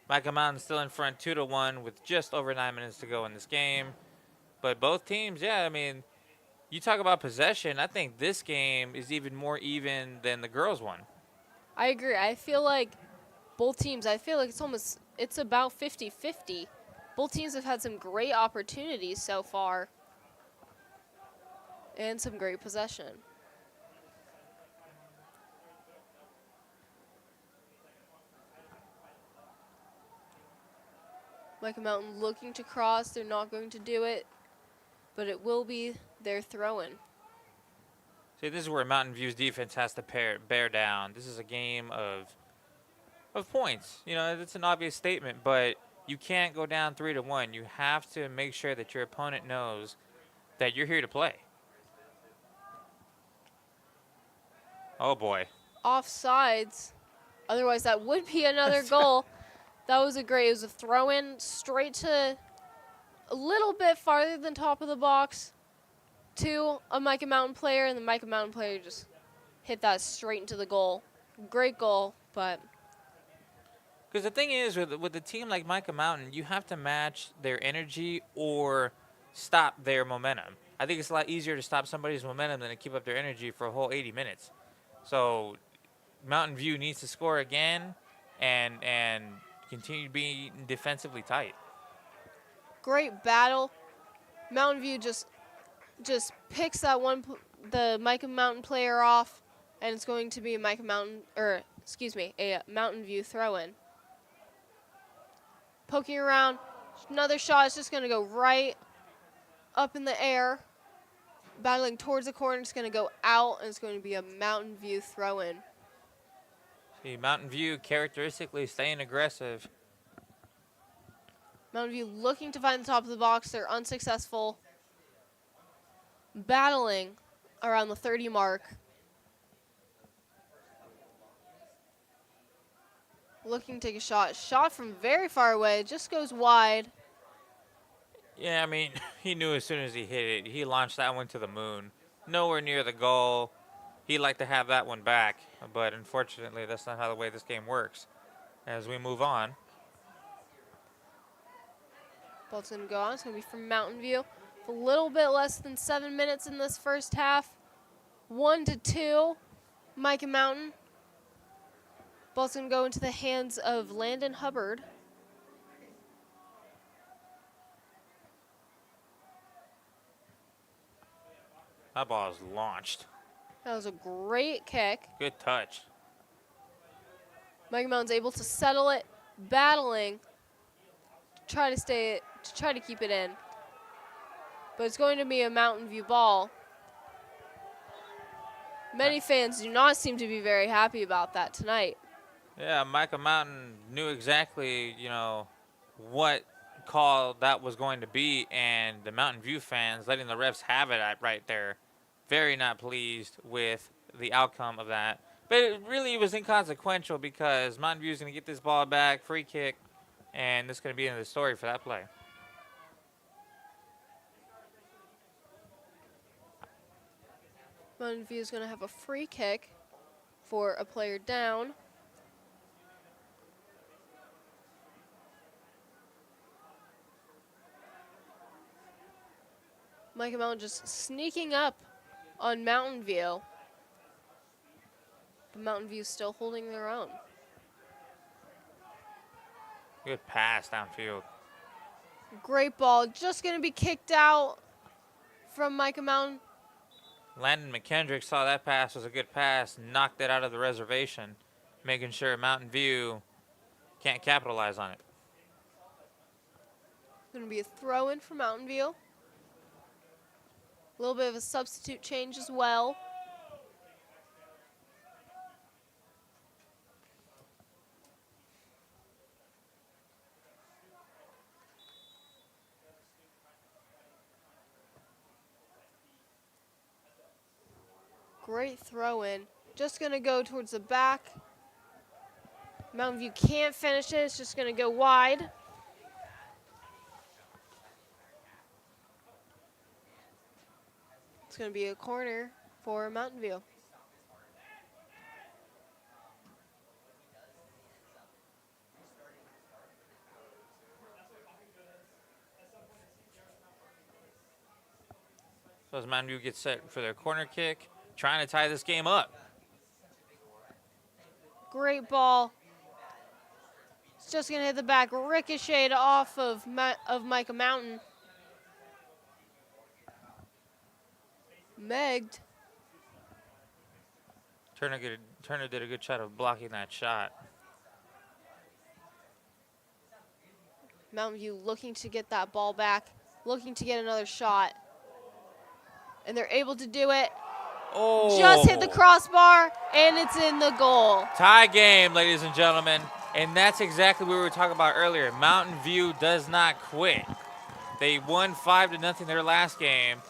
Speaker 2: Mica Mountain still in front 2-1 with just over 9 minutes to go in this game. But both teams, yeah, I mean, you talk about possession, I think this game is even more even than the girls' one.
Speaker 1: I agree. I feel like both teams, it's about 50-50. Both teams have had some great opportunities so far. And some great possession. Mica Mountain looking to cross. They're not going to do it, but it will be their throw-in.
Speaker 2: See, this is where Mountain View's defense has to bear down. This is a game of points. You know, it's an obvious statement, but you can't go down 3-1. You have to make sure that your opponent knows that you're here to play. Oh, boy.
Speaker 1: Offsides. Otherwise, that would be another goal. That was it was a throw-in straight to a little bit farther than top of the box to a Mica Mountain player, and the Mica Mountain player just hit that straight into the goal. Great goal, but...
Speaker 2: Because the thing is, with a team like Mica Mountain, you have to match their energy or stop their momentum. I think it's a lot easier to stop somebody's momentum than to keep up their energy for a whole 80 minutes. So Mountain View needs to score again and continue to be defensively tight.
Speaker 1: Great battle. Mountain View just picks that the Mica Mountain player off, and it's going to be a Mountain View throw-in. Poking around, another shot is just going to go right up in the air. Battling towards the corner, it's going to go out, and it's going to be a Mountain View throw-in.
Speaker 2: See, Mountain View characteristically staying aggressive.
Speaker 1: Mountain View looking to find the top of the box. They're unsuccessful. Battling around the 30 mark. Looking to take a shot. Shot from very far away. Just goes wide.
Speaker 2: Yeah, I mean, he knew as soon as he hit it. He launched that one to the moon. Nowhere near the goal. He'd like to have that one back, but unfortunately, that's not how the way this game works. As we move on.
Speaker 1: Ball's going to go on. It's going to be from Mountain View. A little bit less than 7 minutes in this first half. 1-2, Mica Mountain. Ball's going to go into the hands of Landon Hubbard.
Speaker 2: That ball is launched.
Speaker 1: That was a great kick.
Speaker 2: Good touch.
Speaker 1: Mica Mountain's able to settle it, battling, to try to keep it in. But it's going to be a Mountain View ball. Many fans do not seem to be very happy about that tonight.
Speaker 2: Yeah, Mica Mountain knew exactly, you know, what call that was going to be, and the Mountain View fans letting the refs have it right there. Very not pleased with the outcome of that. But it really was inconsequential because Mountain View is going to get this ball back, free kick, and this is going to be the end of the story for that play.
Speaker 1: Mountain View is going to have a free kick for a player down. Mica Mountain just sneaking up on Mountain View. But Mountain View still holding their own.
Speaker 2: Good pass downfield.
Speaker 1: Great ball. Just going to be kicked out from Mica Mountain.
Speaker 2: Landon McKendrick saw that pass was a good pass, knocked it out of the reservation, making sure Mountain View can't capitalize on it.
Speaker 1: Going to be a throw in for Mountain View. A little bit of a substitute change as well. Great throw in. Just going to go towards the back. Mountain View can't finish it. It's just going to go wide. It's going to be a corner for Mountain View.
Speaker 2: So as Mountain View gets set for their corner kick, trying to tie this game up.
Speaker 1: Great ball. It's just going to hit the back, ricocheted off of Mica Mountain. Megged.
Speaker 2: Turner did a good job of blocking that shot.
Speaker 1: Mountain View looking to get that ball back, looking to get another shot. And they're able to do it.
Speaker 2: Oh.
Speaker 1: Just hit the crossbar, and it's in the goal.
Speaker 2: Tie game, ladies and gentlemen. And that's exactly what we were talking about earlier. Mountain View does not quit. They won 5-0 their last game.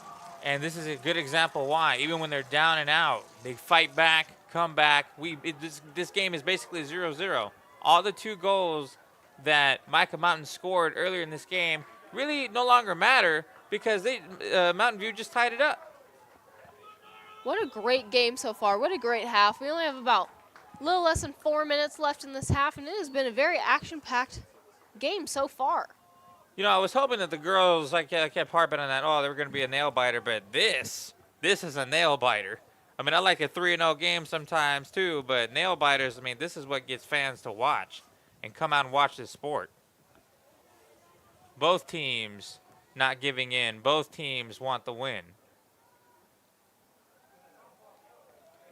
Speaker 2: And this is a good example why. Even when they're down and out, they fight back, come back. This game is basically 0-0. All the 2 goals that Mica Mountain scored earlier in this game really no longer matter because Mountain View just tied it up.
Speaker 1: What a great game so far. What a great half. We only have about a little less than 4 minutes left in this half, and it has been a very action-packed game so far.
Speaker 2: You know, I was hoping that the girls, I kept harping on that, they were going to be a nail-biter, but this is a nail-biter. I mean, I like a 3-0 game sometimes, too, but nail-biters, I mean, this is what gets fans to watch and come out and watch this sport. Both teams not giving in. Both teams want the win.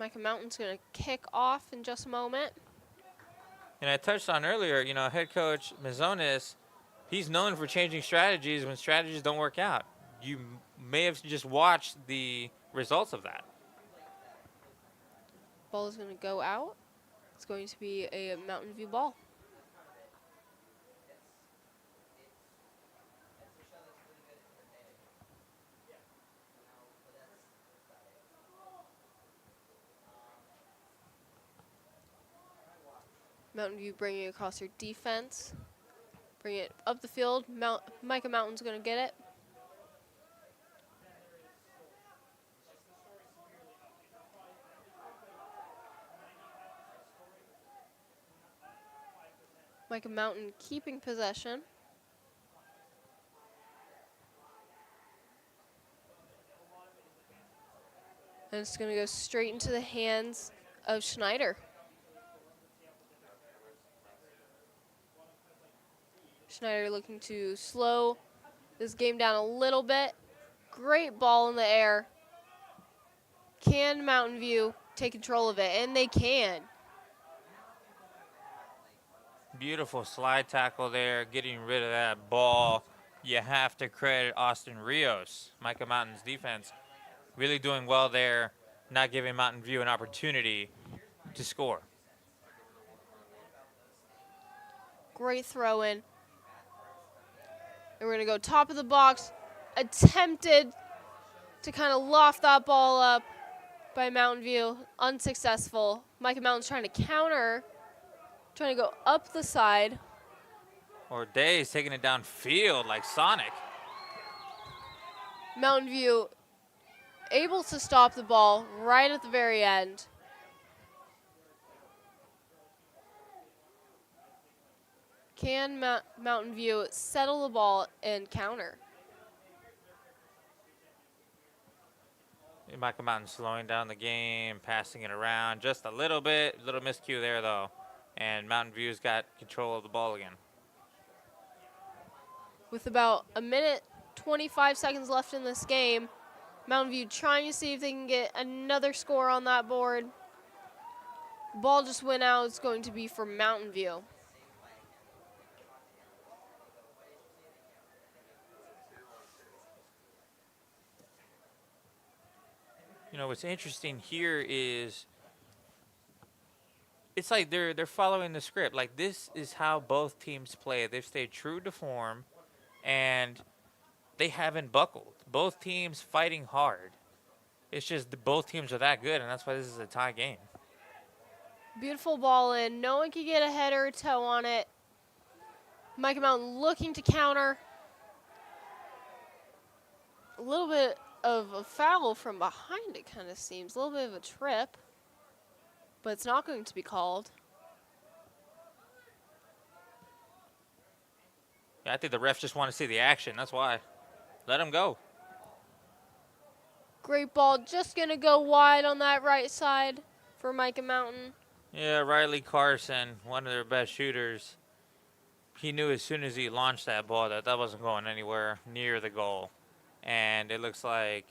Speaker 1: Mica Mountain's going to kick off in just a moment.
Speaker 2: And I touched on earlier, head coach Mazonis, he's known for changing strategies when strategies don't work out. You may have just watched the results of that.
Speaker 1: Ball is going to go out. It's going to be a Mountain View ball. Mountain View bringing it across their defense. Bring it up the field. Mica Mountain's going to get it. Mica Mountain keeping possession. And it's going to go straight into the hands of Schneider. Schneider looking to slow this game down a little bit. Great ball in the air. Can Mountain View take control of it? And they can.
Speaker 2: Beautiful slide tackle there, getting rid of that ball. You have to credit Austin Rios, Mica Mountain's defense, really doing well there, not giving Mountain View an opportunity to score.
Speaker 1: Great throw in. And we're going to go top of the box. Attempted to kind of loft that ball up by Mountain View. Unsuccessful. Mica Mountain's trying to counter. Trying to go up the side.
Speaker 2: Or Day's taking it downfield like Sonic.
Speaker 1: Mountain View able to stop the ball right at the very end. Can Mountain View settle the ball and counter?
Speaker 2: Mica Mountain slowing down the game, passing it around just a little bit. Little miscue there, though. And Mountain View's got control of the ball again.
Speaker 1: With about a minute, 25 seconds left in this game, Mountain View trying to see if they can get another score on that board. Ball just went out. It's going to be for Mountain View.
Speaker 2: What's interesting here is it's like they're following the script. Like this is how both teams play. They've stayed true to form, and they haven't buckled. Both teams fighting hard. It's just both teams are that good, and that's why this is a tie game.
Speaker 1: Beautiful ball in. No one can get a head or a toe on it. Mica Mountain looking to counter. A little bit of a foul from behind, it kind of seems. A little bit of a trip. But it's not going to be called.
Speaker 2: Yeah, I think the refs just want to see the action. That's why. Let them go.
Speaker 1: Great ball. Just going to go wide on that right side for Mica Mountain.
Speaker 2: Yeah, Riley Carson, one of their best shooters. He knew as soon as he launched that ball that wasn't going anywhere near the goal. And it looks like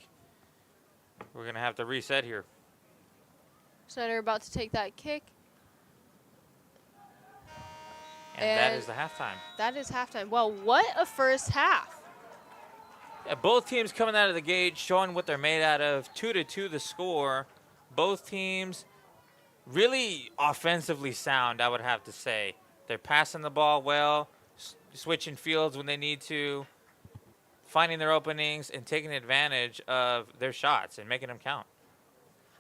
Speaker 2: we're going to have to reset here.
Speaker 1: Snyder about to take that kick.
Speaker 2: And that is the halftime.
Speaker 1: That is halftime. Well, what a first half.
Speaker 2: Yeah, both teams coming out of the gate showing what they're made out of. 2-2 the score. Both teams really offensively sound, I would have to say. They're passing the ball well, switching fields when they need to, finding their openings, and taking advantage of their shots and making them count.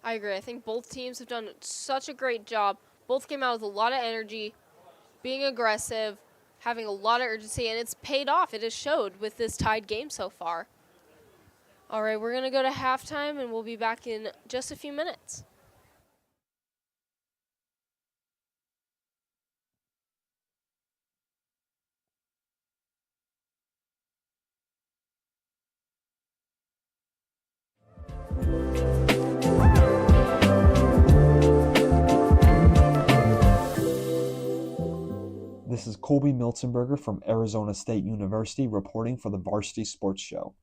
Speaker 1: I agree. I think both teams have done such a great job. Both came out with a lot of energy, being aggressive, having a lot of urgency, and it's paid off. It has showed with this tied game so far. All right, we're going to go to halftime, and we'll be back in just a few minutes.
Speaker 3: This is Colby Milzenberger from Arizona State University reporting for the Varsity Sports Show.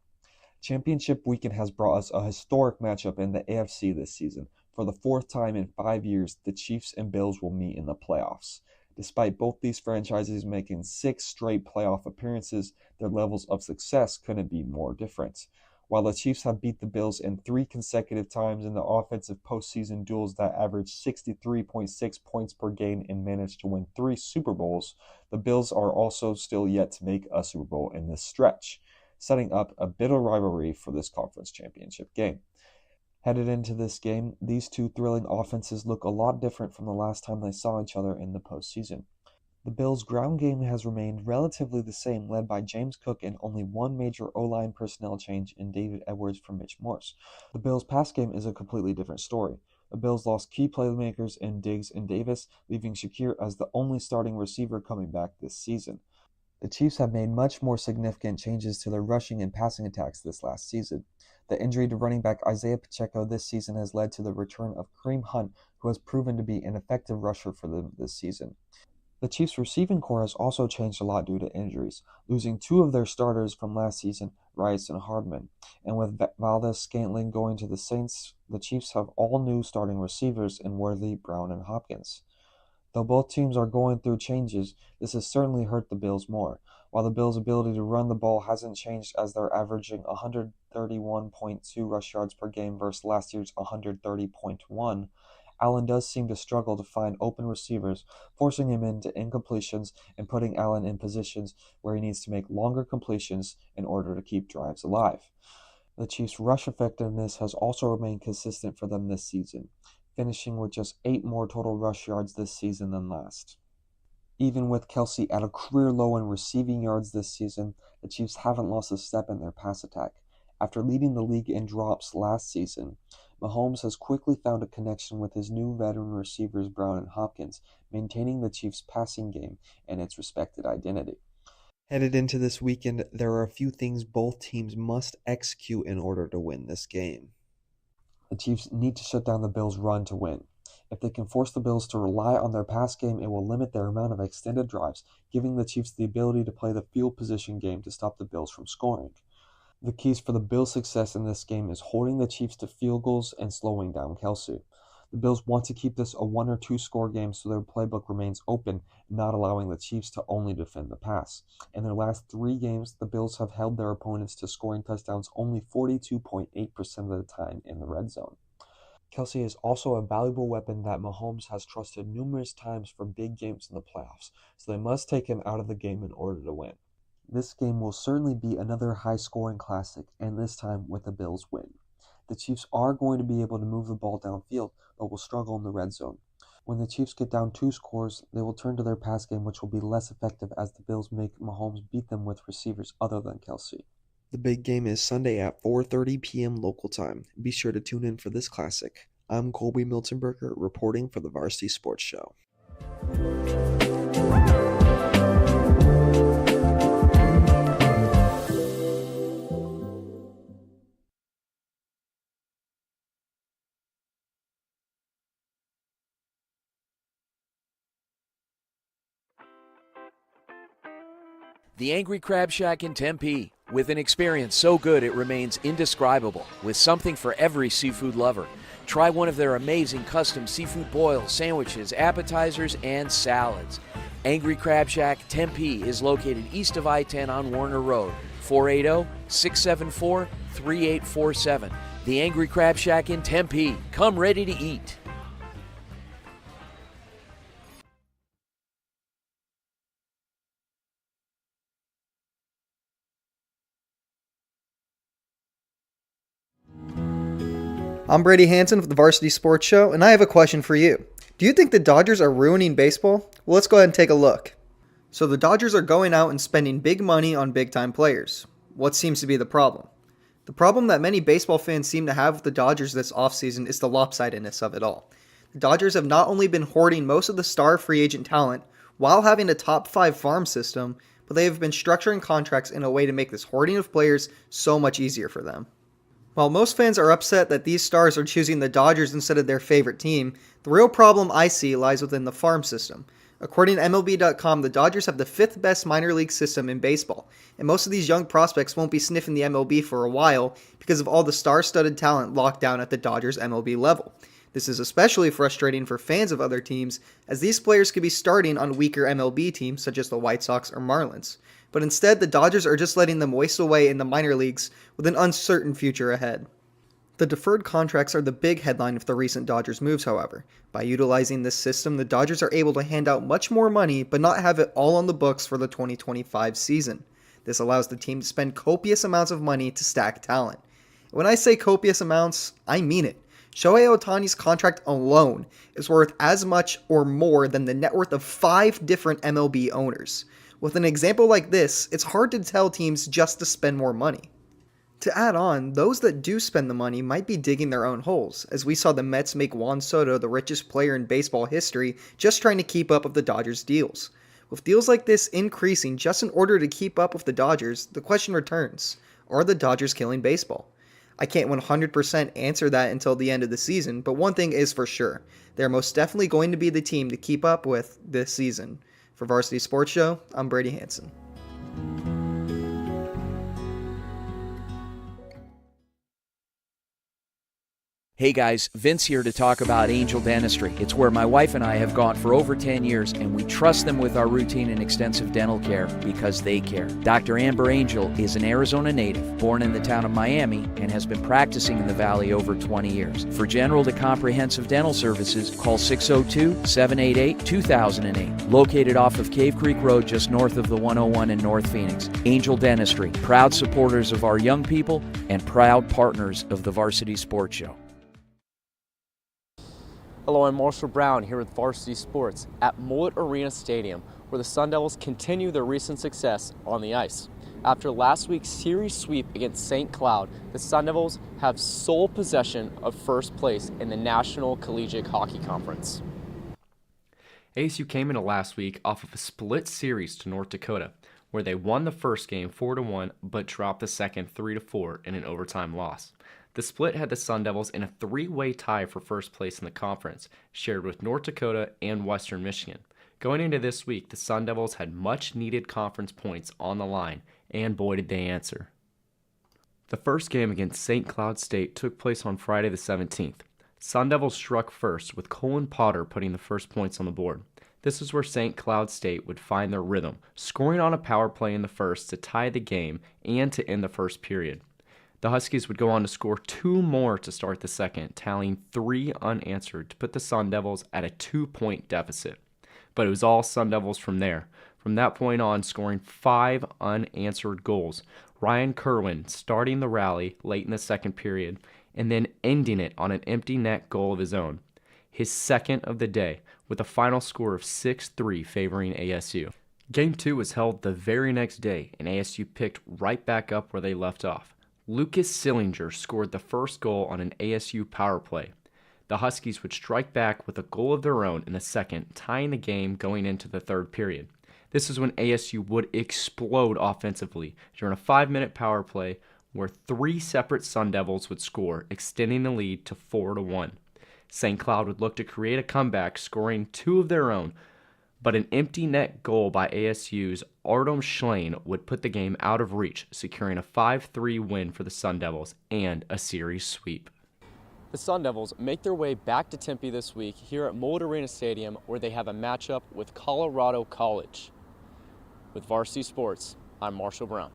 Speaker 3: Championship weekend has brought us a historic matchup in the AFC this season. For the fourth time in 5 years, the Chiefs and Bills will meet in the playoffs. Despite both these franchises making 6 straight playoff appearances, their levels of success couldn't be more different. While the Chiefs have beat the Bills in 3 consecutive times in the offensive postseason duels that averaged 63.6 points per game and managed to win 3 Super Bowls, the Bills are also still yet to make a Super Bowl in this stretch, setting up a bitter rivalry for this conference championship game. Headed into this game, these two thrilling offenses look a lot different from the last time they saw each other in the postseason. The Bills' ground game has remained relatively the same, led by James Cook and only one major O-line personnel change in David Edwards for Mitch Morse. The Bills' pass game is a completely different story. The Bills lost key playmakers in Diggs and Davis, leaving Shakir as the only starting receiver coming back this season. The Chiefs have made much more significant changes to their rushing and passing attacks this last season. The injury to running back Isaiah Pacheco this season has led to the return of Kareem Hunt, who has proven to be an effective rusher for them this season. The Chiefs' receiving core has also changed a lot due to injuries, losing 2 of their starters from last season, Rice and Hardman. And with Valdez-Scantling going to the Saints, the Chiefs have all new starting receivers in Worthy, Brown, and Hopkins. Though both teams are going through changes, this has certainly hurt the Bills more. While the Bills' ability to run the ball hasn't changed as they're averaging 131.2 rush yards per game versus last year's 130.1, Allen does seem to struggle to find open receivers, forcing him into incompletions and putting Allen in positions where he needs to make longer completions in order to keep drives alive. The Chiefs' rush effectiveness has also remained consistent for them this season, finishing with just 8 more total rush yards this season than last. Even with Kelsey at a career low in receiving yards this season, the Chiefs haven't lost a step in their pass attack. After leading the league in drops last season, Mahomes has quickly found a connection with his new veteran receivers Brown and Hopkins, maintaining the Chiefs' passing game and its respected identity. Headed into this weekend, there are a few things both teams must execute in order to win this game. The Chiefs need to shut down the Bills' run to win. If they can force the Bills to rely on their pass game, it will limit their amount of extended drives, giving the Chiefs the ability to play the field position game to stop the Bills from scoring. The keys for the Bills' success in this game is holding the Chiefs to field goals and slowing down Kelsey. The Bills want to keep this a 1 or 2 score game so their playbook remains open, not allowing the Chiefs to only defend the pass. In their last 3 games, the Bills have held their opponents to scoring touchdowns only 42.8% of the time in the red zone. Kelsey is also a valuable weapon that Mahomes has trusted numerous times for big games in the playoffs, so they must take him out of the game in order to win. This game will certainly be another high-scoring classic, and this time with a Bills win. The Chiefs are going to be able to move the ball downfield, but will struggle in the red zone. When the Chiefs get down 2 scores, they will turn to their pass game, which will be less effective as the Bills make Mahomes beat them with receivers other than Kelsey. The big game is Sunday at 4:30 p.m. local time. Be sure to tune in for this classic. I'm Colby Miltenberger reporting for the Varsity Sports Show.
Speaker 4: The Angry Crab Shack in Tempe, with an experience so good it remains indescribable, with something for every seafood lover. Try one of their amazing custom seafood boils, sandwiches, appetizers, and salads. Angry Crab Shack Tempe is located east of I-10 on Warner Road, 480-674-3847. The Angry Crab Shack in Tempe. Come ready to eat.
Speaker 5: I'm Brady Hanson of the Varsity Sports Show, and I have a question for you. Do you think the Dodgers are ruining baseball? Well, let's go ahead and take a look. So the Dodgers are going out and spending big money on big-time players. What seems to be the problem? The problem that many baseball fans seem to have with the Dodgers this offseason is the lopsidedness of it all. The Dodgers have not only been hoarding most of the star free agent talent while having a top 5 farm system, but they have been structuring contracts in a way to make this hoarding of players so much easier for them. While most fans are upset that these stars are choosing the Dodgers instead of their favorite team, the real problem I see lies within the farm system. According to MLB.com, the Dodgers have the 5th best minor league system in baseball, and most of these young prospects won't be sniffing the MLB for a while because of all the star-studded talent locked down at the Dodgers MLB level. This is especially frustrating for fans of other teams, as these players could be starting on weaker MLB teams such as the White Sox or Marlins. But instead, the Dodgers are just letting them waste away in the minor leagues with an uncertain future ahead. The deferred contracts are the big headline of the recent Dodgers moves, however. By utilizing this system, the Dodgers are able to hand out much more money but not have it all on the books for the 2025 season. This allows the team to spend copious amounts of money to stack talent. When I say copious amounts, I mean it. Shohei Ohtani's contract alone is worth as much or more than the net worth of 5 different MLB owners. With an example like this, it's hard to tell teams just to spend more money. To add on, those that do spend the money might be digging their own holes, as we saw the Mets make Juan Soto the richest player in baseball history just trying to keep up with the Dodgers' deals. With deals like this increasing just in order to keep up with the Dodgers, the question returns, are the Dodgers killing baseball? I can't 100% answer that until the end of the season, but one thing is for sure, they're most definitely going to be the team to keep up with this season. For Varsity Sports Show, I'm Brady Hanson.
Speaker 4: Hey guys, Vince here to talk about Angel Dentistry. It's where my wife and I have gone for over 10 years, and we trust them with our routine and extensive dental care because they care. Dr. Amber Angel is an Arizona native, born in the town of Miami, and has been practicing in the Valley over 20 years. For general to comprehensive dental services, call 602-788-2008. Located off of Cave Creek Road just north of the 101 in North Phoenix. Angel Dentistry, proud supporters of our young people and proud partners of the Varsity Sports Show.
Speaker 6: Hello, I'm Marshall Brown here with Varsity Sports at Mullet Arena Stadium, where the Sun Devils continue their recent success on the ice. After last week's series sweep against St. Cloud, the Sun Devils have sole possession of first place in the National Collegiate Hockey Conference.
Speaker 7: ASU came into last week off of a split series to North Dakota, where they won the first game 4-1 but dropped the second 3-4 in an overtime loss. The split had the Sun Devils in a 3-way tie for first place in the conference, shared with North Dakota and Western Michigan. Going into this week, the Sun Devils had much-needed conference points on the line, and boy did they answer. The first game against St. Cloud State took place on Friday the 17th. Sun Devils struck first, with Colin Potter putting the first points on the board. This is where St. Cloud State would find their rhythm, scoring on a power play in the first to tie the game and to end the first period. The Huskies would go on to score 2 more to start the second, tallying 3 unanswered to put the Sun Devils at a 2-point deficit. But it was all Sun Devils from there. From that point on, scoring 5 unanswered goals. Ryan Kerwin starting the rally late in the second period and then ending it on an empty net goal of his own. His second of the day, with a final score of 6-3 favoring ASU. Game 2 was held the very next day, and ASU picked right back up where they left off. Lucas Sillinger scored the first goal on an ASU power play. The Huskies would strike back with a goal of their own in the second, tying the game going into the third period. This is when ASU would explode offensively during a 5-minute power play where 3 separate Sun Devils would score, extending the lead to 4-1. St. Cloud would look to create a comeback, scoring 2 of their own, but an empty net goal by ASU's Artem Schlein would put the game out of reach, securing a 5-3 win for the Sun Devils and a series sweep.
Speaker 6: The Sun Devils make their way back to Tempe this week here at Mullet Arena Stadium, where they have a matchup with Colorado College. With Varsity Sports, I'm Marshall Brown.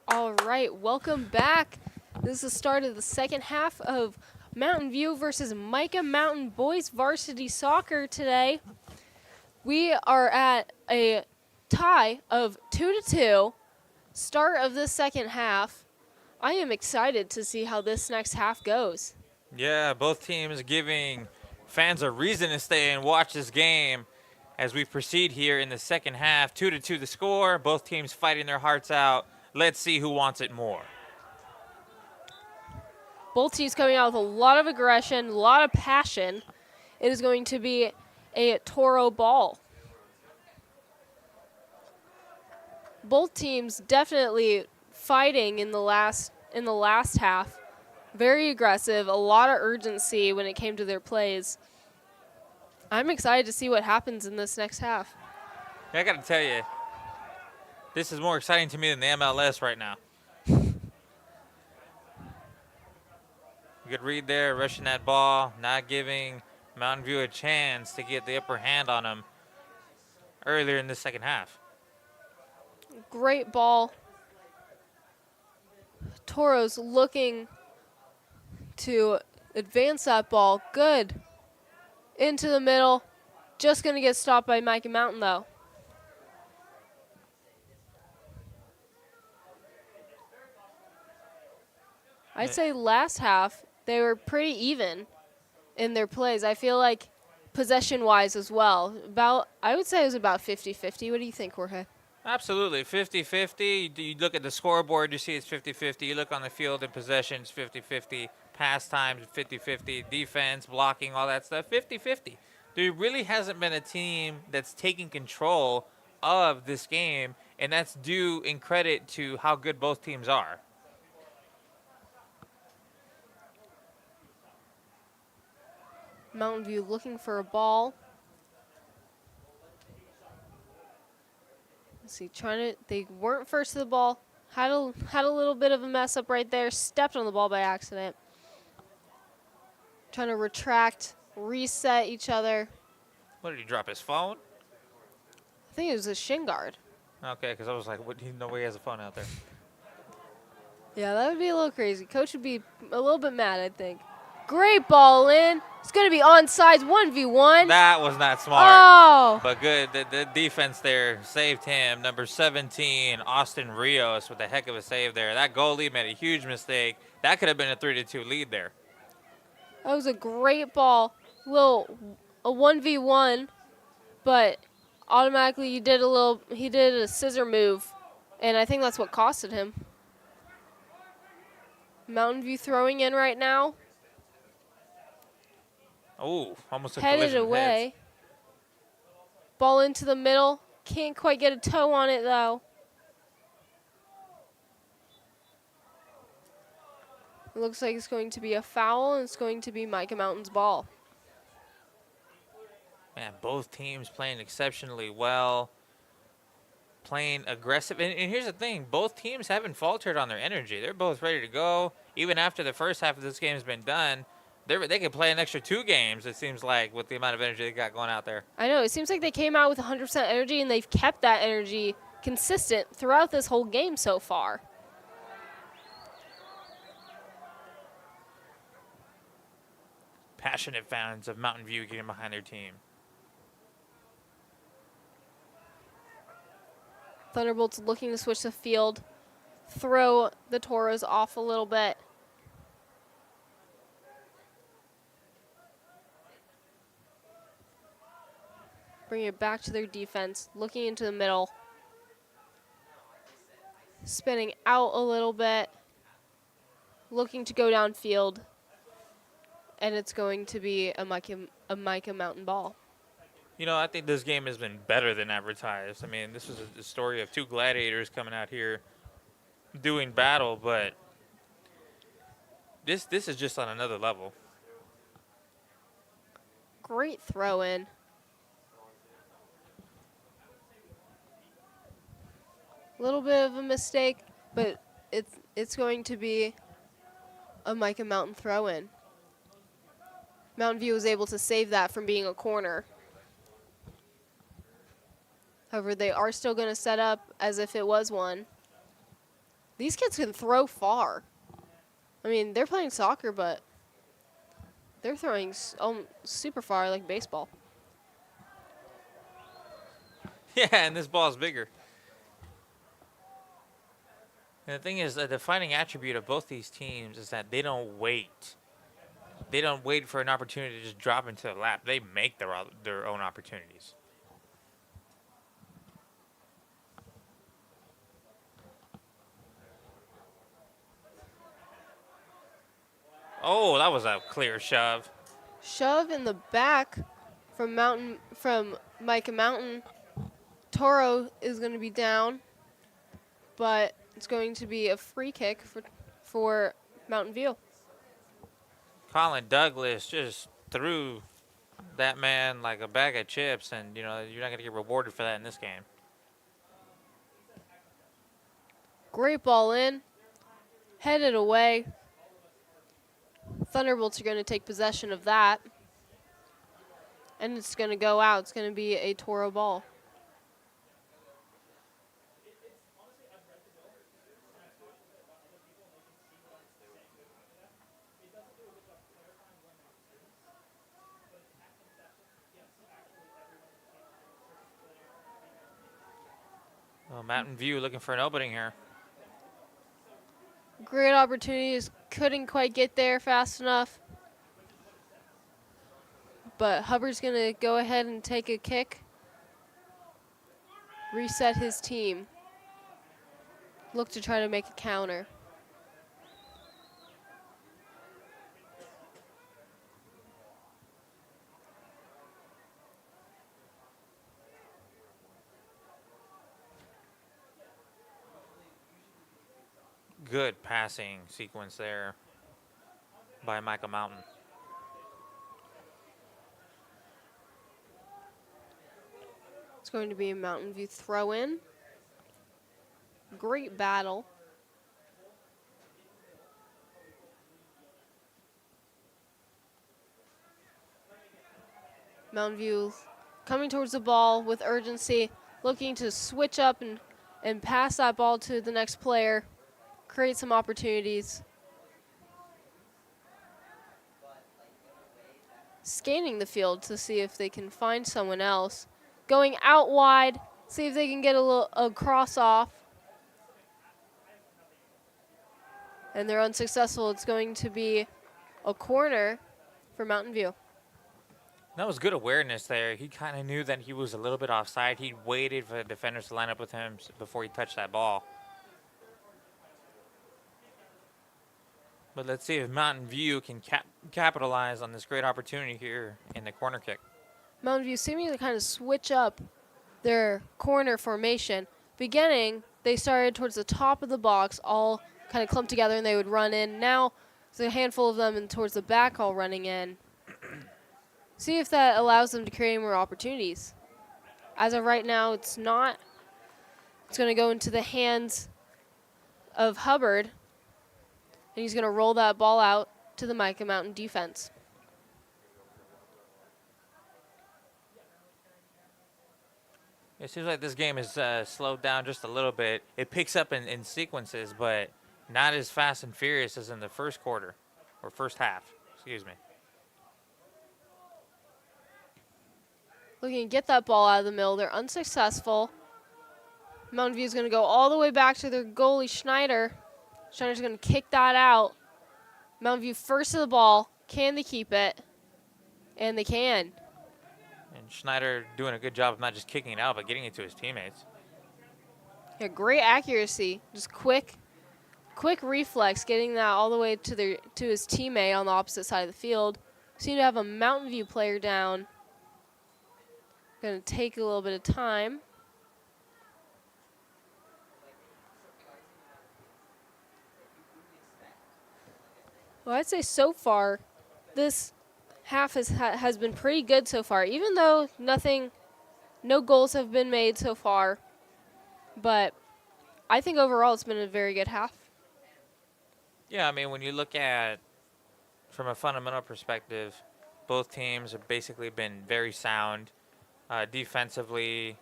Speaker 1: All right, welcome back. This is the start of the second half of Mountain View versus Mica Mountain Boys Varsity Soccer today. We are at a tie of 2-2, start of the second half. I am excited to see how this next half goes.
Speaker 2: Yeah, both teams giving fans a reason to stay and watch this game as we proceed here in the second half. 2-2 the score, both teams fighting their hearts out. Let's see who wants it more.
Speaker 1: Both teams coming out with a lot of aggression, a lot of passion. It is going to be a Toro ball. Both teams definitely fighting in the last half. Very aggressive, a lot of urgency when it came to their plays. I'm excited to see what happens in this next half.
Speaker 2: I got to tell you, this is more exciting to me than the MLS right now. Good read there, rushing that ball, not giving Mountain View a chance to get the upper hand on them earlier in the second half.
Speaker 1: Great ball. Toro's looking to advance that ball. Good. Into the middle. Just going to get stopped by Mica Mountain, though. I'd say last half, they were pretty even in their plays. I feel like possession-wise as well. I would say it was about 50-50. What do you think, Jorge?
Speaker 2: Absolutely, 50-50. You look at the scoreboard, you see it's 50-50. You look on the field in possession, it's 50-50. Pass times, 50-50. Defense, blocking, all that stuff, 50-50. There really hasn't been a team that's taking control of this game, and that's due in credit to how good both teams are.
Speaker 1: Mountain View looking for a ball. Let's see, they weren't first to the ball. Had a little bit of a mess up right there. Stepped on the ball by accident. Trying to retract, reset each other.
Speaker 2: What, did he drop his phone?
Speaker 1: I think it was a shin guard.
Speaker 2: Okay, because I was like, no way he has a phone out there.
Speaker 1: Yeah, that would be a little crazy. Coach would be a little bit mad, I think. Great ball in. It's going to be onside 1v1.
Speaker 2: That was not smart.
Speaker 1: Oh.
Speaker 2: But good. The defense there saved him. Number 17, Austin Rios, with a heck of a save there. That goalie made a huge mistake. That could have been a 3-2 lead there.
Speaker 1: That was a great ball. A 1v1, but automatically he did a scissor move, and I think that's what costed him. Mountain View throwing in right now.
Speaker 2: Oh, almost a
Speaker 1: Headed
Speaker 2: collision of
Speaker 1: away.
Speaker 2: heads.
Speaker 1: Ball into the middle. Can't quite get a toe on it, though. It looks like it's going to be a foul, and it's going to be Mica Mountain's ball.
Speaker 2: Man, both teams playing exceptionally well, playing aggressive. And here's the thing, both teams haven't faltered on their energy. They're both ready to go. Even after the first half of this game has been done, they can play an extra 2 games, it seems like, with the amount of energy they got going out there.
Speaker 1: I know. It seems like they came out with 100% energy, and they've kept that energy consistent throughout this whole game so far.
Speaker 2: Passionate fans of Mountain View getting behind their team.
Speaker 1: Thunderbolts looking to switch the field, throw the Toros off a little bit. Bring it back to their defense, looking into the middle. Spinning out a little bit, looking to go downfield. And it's going to be a Mica Mountain ball.
Speaker 2: You know, I think this game has been better than advertised. I mean, this is a story of 2 gladiators coming out here doing battle, but this is just on another level.
Speaker 1: Great throw in. A little bit of a mistake, but it's going to be a Mica Mountain throw in. Mountain View was able to save that from being a corner. However, they are still going to set up as if it was one. These kids can throw far. I mean, they're playing soccer, but they're throwing super far like baseball.
Speaker 2: Yeah, and this ball is bigger. And the thing is, the defining attribute of both these teams is that they don't wait. They don't wait for an opportunity to just drop into the lap. They make their own opportunities. Oh, that was a clear shove.
Speaker 1: Shove in the back from Mica Mountain. Toro is going to be down, but it's going to be a free kick for Mountain View.
Speaker 2: Colin Douglas just threw that man like a bag of chips, and, you know, you're not going to get rewarded for that in this game.
Speaker 1: Great ball in. Headed away. Thunderbolts are going to take possession of that. And it's going to go out. It's going to be a Toro ball.
Speaker 2: Well, Mountain View looking for an opening here.
Speaker 1: Great opportunities. Couldn't quite get there fast enough. But Hubbard's going to go ahead and take a kick. Reset his team. Look to try to make a counter.
Speaker 2: Good passing sequence there by Mica Mountain.
Speaker 1: It's going to be a Mountain View throw in. Great battle. Mountain View coming towards the ball with urgency, looking to switch up and pass that ball to the next player, create some opportunities. Scanning the field to see if they can find someone else. Going out wide, see if they can get a cross off. And they're unsuccessful. It's going to be a corner for Mountain View.
Speaker 2: That was good awareness there. He kind of knew that he was a little bit offside. He waited for the defenders to line up with him before he touched that ball. But let's see if Mountain View can capitalize on this great opportunity here in the corner kick.
Speaker 1: Mountain View seeming to kind of switch up their corner formation. Beginning, they started towards the top of the box, all kind of clumped together, and they would run in. Now, there's a handful of them and towards the back all running in. See if that allows them to create more opportunities. As of right now, it's not. It's going to go into the hands of Hubbard, and he's going to roll that ball out to the Mica Mountain defense.
Speaker 2: It seems like this game is slowed down just a little bit. It picks up in sequences, but not as fast and furious as in the first quarter, or first half, excuse me.
Speaker 1: Looking to get that ball out of the middle. They're unsuccessful. Mountain View is going to go all the way back to their goalie, Schneider. Schneider's going to kick that out. Mountain View first to the ball. Can they keep it? And they can.
Speaker 2: And Schneider doing a good job of not just kicking it out, but getting it to his teammates.
Speaker 1: Yeah, great accuracy. Just quick reflex, getting that all the way to his teammate on the opposite side of the field. Seem to have a Mountain View player down. Going to take a little bit of time. Well, I'd say so far, this half has been pretty good so far, even though no goals have been made so far. But I think overall it's been a very good half.
Speaker 2: Yeah, I mean, when you look at from a fundamental perspective, both teams have basically been very sound. Defensively,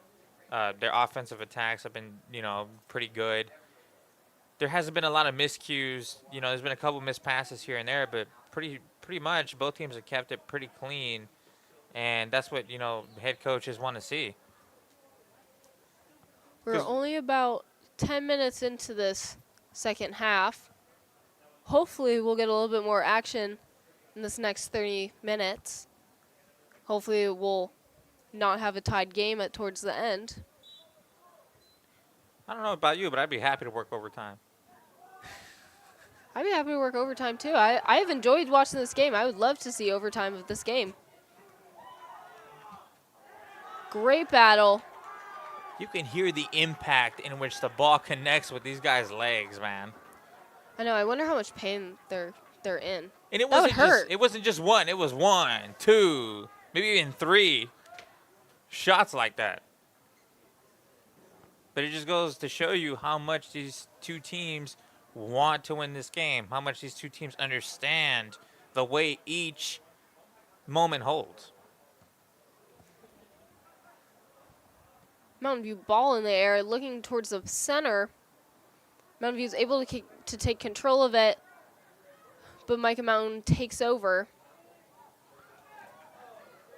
Speaker 2: their offensive attacks have been, pretty good. There hasn't been a lot of miscues. There's been a couple missed passes here and there, but pretty much both teams have kept it pretty clean, and that's what head coaches want to see.
Speaker 1: We're only about 10 minutes into this second half. Hopefully we'll get a little bit more action in this next 30 minutes. Hopefully we'll not have a tied game towards the end.
Speaker 2: I don't know about you, but I'd be happy to work overtime.
Speaker 1: I'd be happy to work overtime too. I have enjoyed watching this game. I would love to see overtime of this game. Great battle.
Speaker 2: You can hear the impact in which the ball connects with these guys' legs, man.
Speaker 1: I know. I wonder how much pain they're in.
Speaker 2: And it
Speaker 1: that would hurt.
Speaker 2: It wasn't just one. It was 1, 2, maybe even 3 shots like that. But it just goes to show you how much these two teams want to win this game, how much these two teams understand the way each moment holds.
Speaker 1: Mountain View ball in the air, looking towards the center. Mountain View is able to take control of it, but Mica Mountain takes over.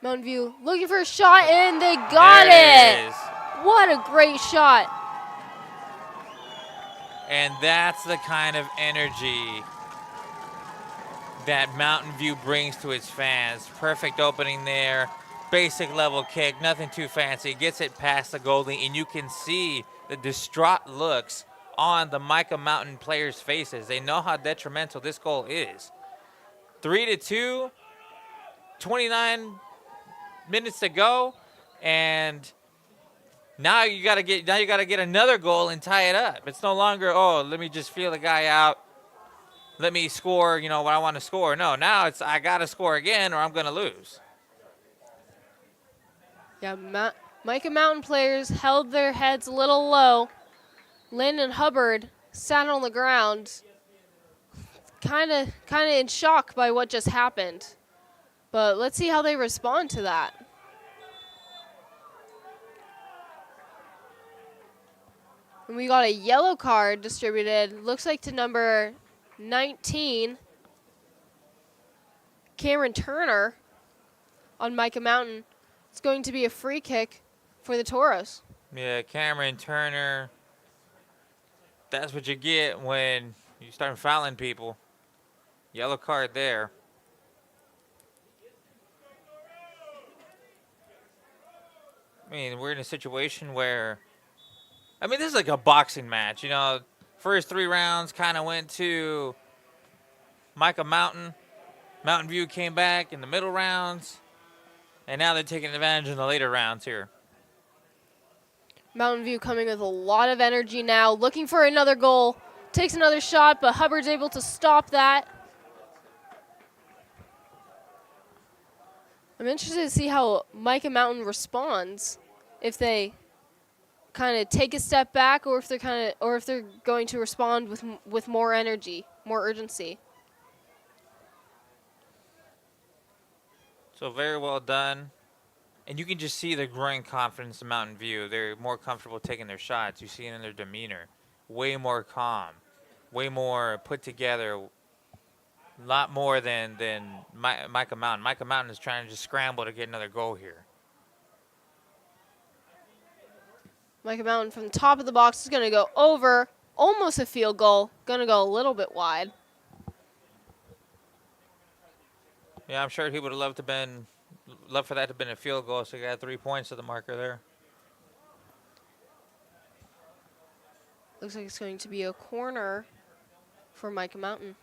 Speaker 1: Mountain View looking for a shot, and they got it! What a great shot.
Speaker 2: And that's the kind of energy that Mountain View brings to its fans. Perfect opening there. Basic level kick, nothing too fancy. Gets it past the goalie, and you can see the distraught looks on the Mica Mountain players' faces. They know how detrimental this goal is. 3-2, 29 minutes to go, and now you gotta get another goal and tie it up. It's no longer, let me just feel the guy out. Let me score, what I want to score. No, now it's I gotta score again or I'm gonna lose.
Speaker 1: Yeah, Mica Mountain players held their heads a little low. Landon Hubbard sat on the ground, kind of in shock by what just happened. But let's see how they respond to that. And we got a yellow card distributed, looks like to number 19, Cameron Turner on Mica Mountain. It's going to be a free kick for the Toros.
Speaker 2: Yeah, Cameron Turner. That's what you get when you start fouling people. Yellow card there. I mean, we're in a situation where, this is like a boxing match, First 3 rounds kind of went to Mica Mountain View came back in the middle rounds, and now they're taking advantage in the later rounds here.
Speaker 1: Mountain View coming with a lot of energy now, looking for another goal. Takes another shot, but Hubbard's able to stop that. I'm interested to see how Mica Mountain responds, if they kind of take a step back, or if they're going to respond with more energy, more urgency.
Speaker 2: So very well done. And you can just see the growing confidence in Mountain View. They're more comfortable taking their shots. You see it in their demeanor. Way more calm. Way more put together. A lot more than Mica Mountain. Mica Mountain is trying to just scramble to get another goal here.
Speaker 1: Mica Mountain from the top of the box is going to go over. Almost a field goal. Going to go a little bit wide.
Speaker 2: Yeah, I'm sure he would have loved for that to have been a field goal, so he got 3 points to the marker there.
Speaker 1: Looks like it's going to be a corner for Mica Mountain.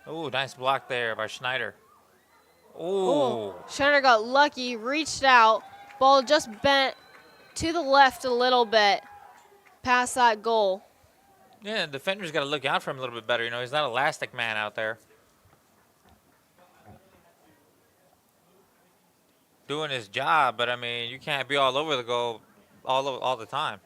Speaker 2: Oh, nice block there by Schneider.
Speaker 1: Oh, Schneider got lucky, reached out. Ball just bent to the left a little bit past that goal.
Speaker 2: Yeah, the defender's got to look out for him a little bit better. You know, he's not elastic man out there. Doing his job, but I mean, you can't be all over the goal all the time.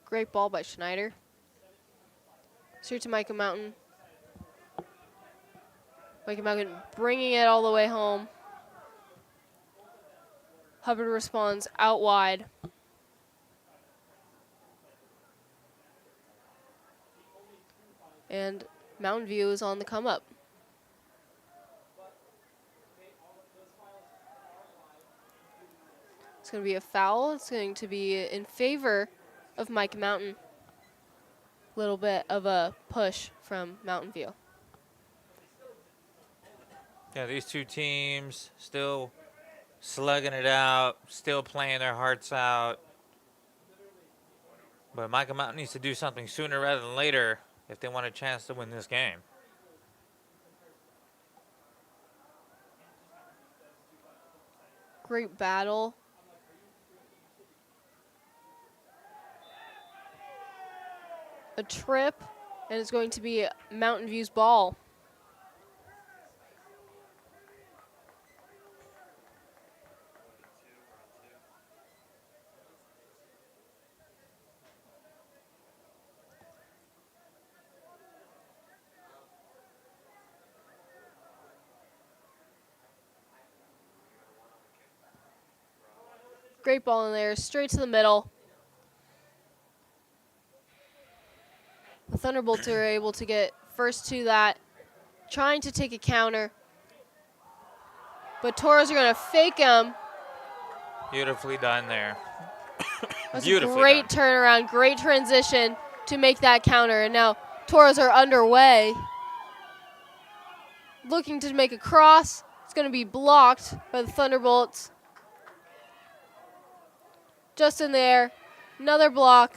Speaker 1: Great ball by Schneider. Straight to Mica Mountain. Mica Mountain bringing it all the way home. Hubbard responds out wide. And Mountain View is on the come up. It's going to be a foul. It's going to be in favor of Mica Mountain. Little bit of a push from Mountain View.
Speaker 2: Yeah, these two teams still slugging it out, still playing their hearts out. But Mica Mountain needs to do something sooner rather than later if they want a chance to win this game.
Speaker 1: Great battle. A trip, and it's going to be Mountain View's ball. Great ball in there, straight to the middle. The Thunderbolts are able to get first to that, trying to take a counter. But Toros are going to fake him.
Speaker 2: Beautifully done there.
Speaker 1: That's a great turnaround, great transition to make that counter. And now Toros are underway. Looking to make a cross. It's going to be blocked by the Thunderbolts. Just in there. Another block.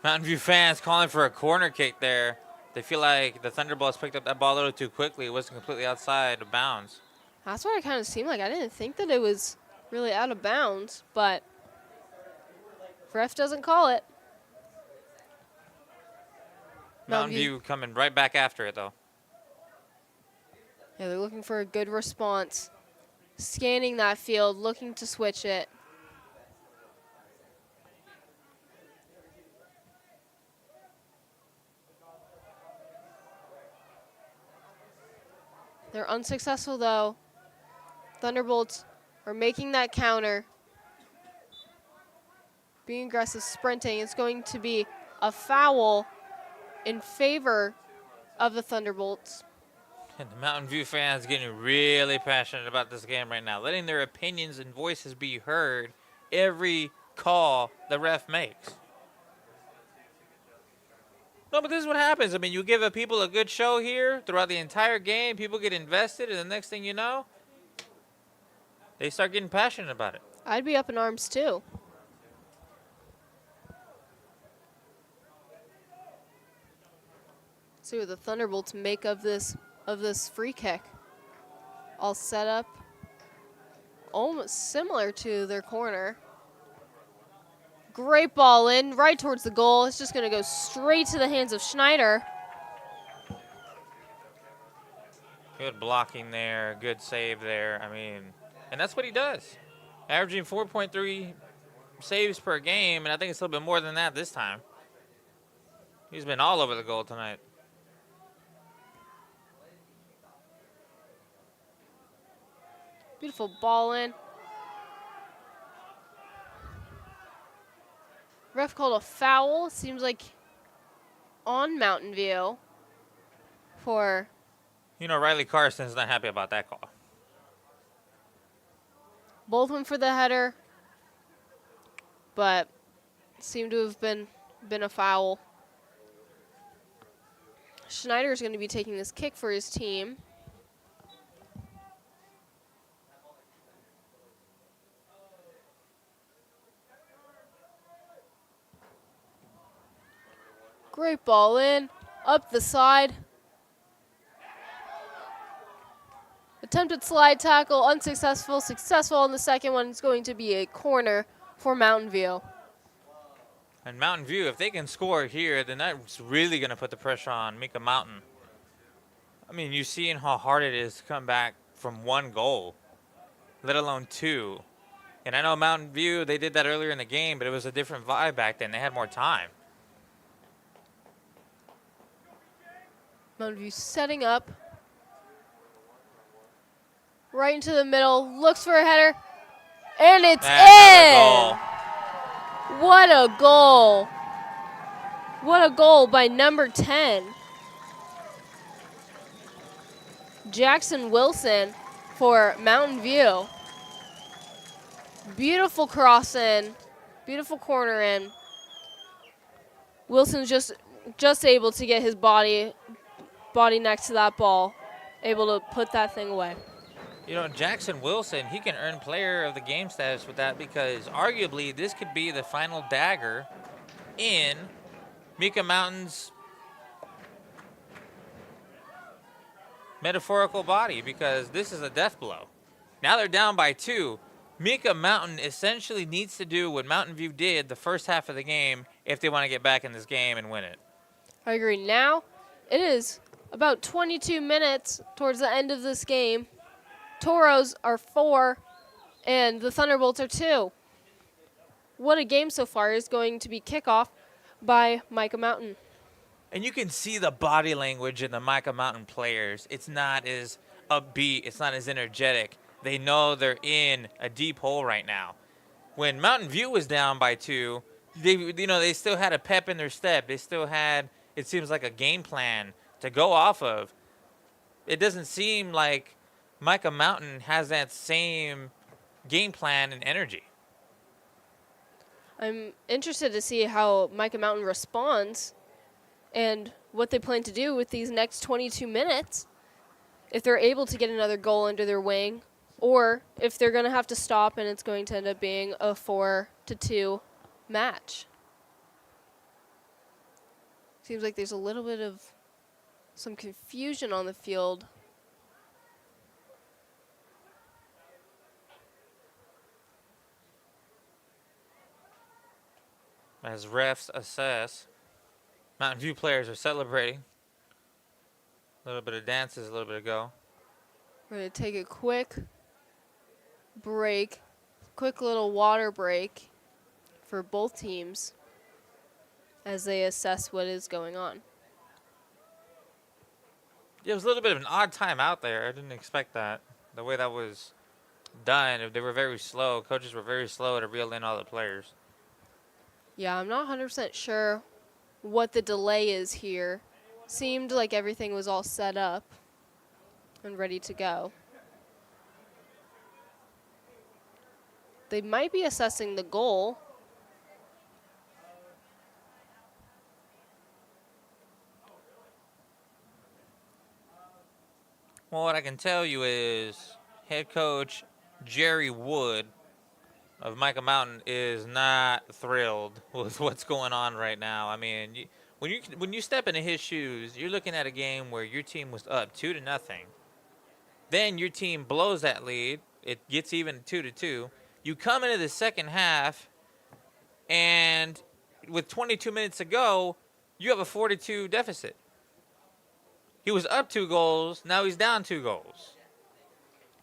Speaker 2: Mountain View fans calling for a corner kick there. They feel like the Thunderbolts picked up that ball a little too quickly. It wasn't completely outside of bounds.
Speaker 1: That's what it kind of seemed like. I didn't think that it was really out of bounds, but ref doesn't call it.
Speaker 2: Mountain View coming right back after it, though.
Speaker 1: Yeah, they're looking for a good response. Scanning that field, looking to switch it. They're unsuccessful, though. Thunderbolts are making that counter. Being aggressive, sprinting. It's going to be a foul in favor of the Thunderbolts.
Speaker 2: And the Mountain View fans getting really passionate about this game right now, letting their opinions and voices be heard every call the ref makes. No, but this is what happens. I mean, you give people a good show here throughout the entire game, people get invested, and the next thing you know, they start getting passionate about it.
Speaker 1: I'd be up in arms too. See what the Thunderbolts make of this free kick. All set up, almost similar to their corner. Great ball in, right towards the goal. It's just going to go straight to the hands of Schneider.
Speaker 2: Good blocking there, good save there. I mean, and that's what he does. Averaging 4.3 saves per game, and I think it's a little bit more than that this time. He's been all over the goal tonight.
Speaker 1: Beautiful ball in. Ref called a foul, seems like on Mountain View for...
Speaker 2: You know, Riley Carson's not happy about that call.
Speaker 1: Both went for the header, but seemed to have been a foul. Schneider's going to be taking this kick for his team. Great ball in, up the side. Attempted slide tackle, unsuccessful. Successful on the second one. It's going to be a corner for Mountain View.
Speaker 2: And Mountain View, if they can score here, then that's really going to put the pressure on Mica Mountain. I mean, you're seeing how hard it is to come back from one goal, let alone two. And I know Mountain View, they did that earlier in the game, but it was a different vibe back then. They had more time.
Speaker 1: Mountain View setting up. Right into the middle, looks for a header, and it's in! What a goal. What a goal by number 10. Jackson Wilson for Mountain View. Beautiful cross in, beautiful corner in. Wilson's just able to get his body next to that ball, able to put that thing away.
Speaker 2: You know, Jackson Wilson, he can earn player of the game status with that because arguably this could be the final dagger in Mica Mountain's metaphorical body because this is a death blow. Now they're down by 2. Mica Mountain essentially needs to do what Mountain View did the first half of the game if they want to get back in this game and win it.
Speaker 1: I agree. Now it is about 22 minutes towards the end of this game. Toros are 4, and the Thunderbolts are 2. What a game so far is going to be kickoff by Mica Mountain.
Speaker 2: And you can see the body language in the Mica Mountain players. It's not as upbeat. It's not as energetic. They know they're in a deep hole right now. When Mountain View was down by 2, they still had a pep in their step. They still had, it seems like, a game plan to go off of. It doesn't seem like Mica Mountain has that same game plan and energy.
Speaker 1: I'm interested to see how Mica Mountain responds and what they plan to do with these next 22 minutes. If they're able to get another goal under their wing, or if they're going to have to stop and it's going to end up being a 4-2 match. Seems like there's a little bit of some confusion on the field.
Speaker 2: As refs assess, Mountain View players are celebrating. A little bit of dances, a little bit of go.
Speaker 1: We're going to take a quick break, quick little water break for both teams as they assess what is going on.
Speaker 2: Yeah, it was a little bit of an odd time out there. I didn't expect that. The way that was done, they were very slow. Coaches were very slow to reel in all the players.
Speaker 1: Yeah, I'm not 100% sure what the delay is here. seemed like everything was all set up and ready to go. They might be assessing the goal.
Speaker 2: Well, what I can tell you is head coach Jerry Wood of Mica Mountain is not thrilled with what's going on right now. I mean, when you step into his shoes, you're looking at a game where your team was up 2-0. Then your team blows that lead. It gets even 2-2. You come into the second half, and with 22 minutes to go, you have a 4-2 deficit. He was up 2 goals. Now he's down 2 goals.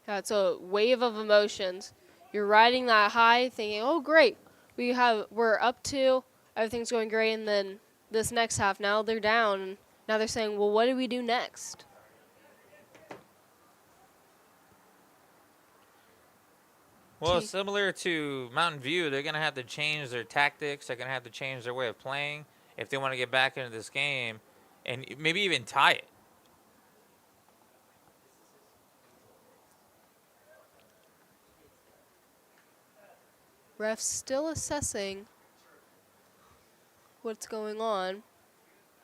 Speaker 1: Yeah, it's a wave of emotions. You're riding that high, thinking, "Oh, great, we're up 2, everything's going great." And then this next half, now they're down, and now they're saying, "Well, what do we do next?"
Speaker 2: Well, similar to Mountain View, they're going to have to change their tactics. They're going to have to change their way of playing if they want to get back into this game and maybe even tie it.
Speaker 1: Refs still assessing what's going on.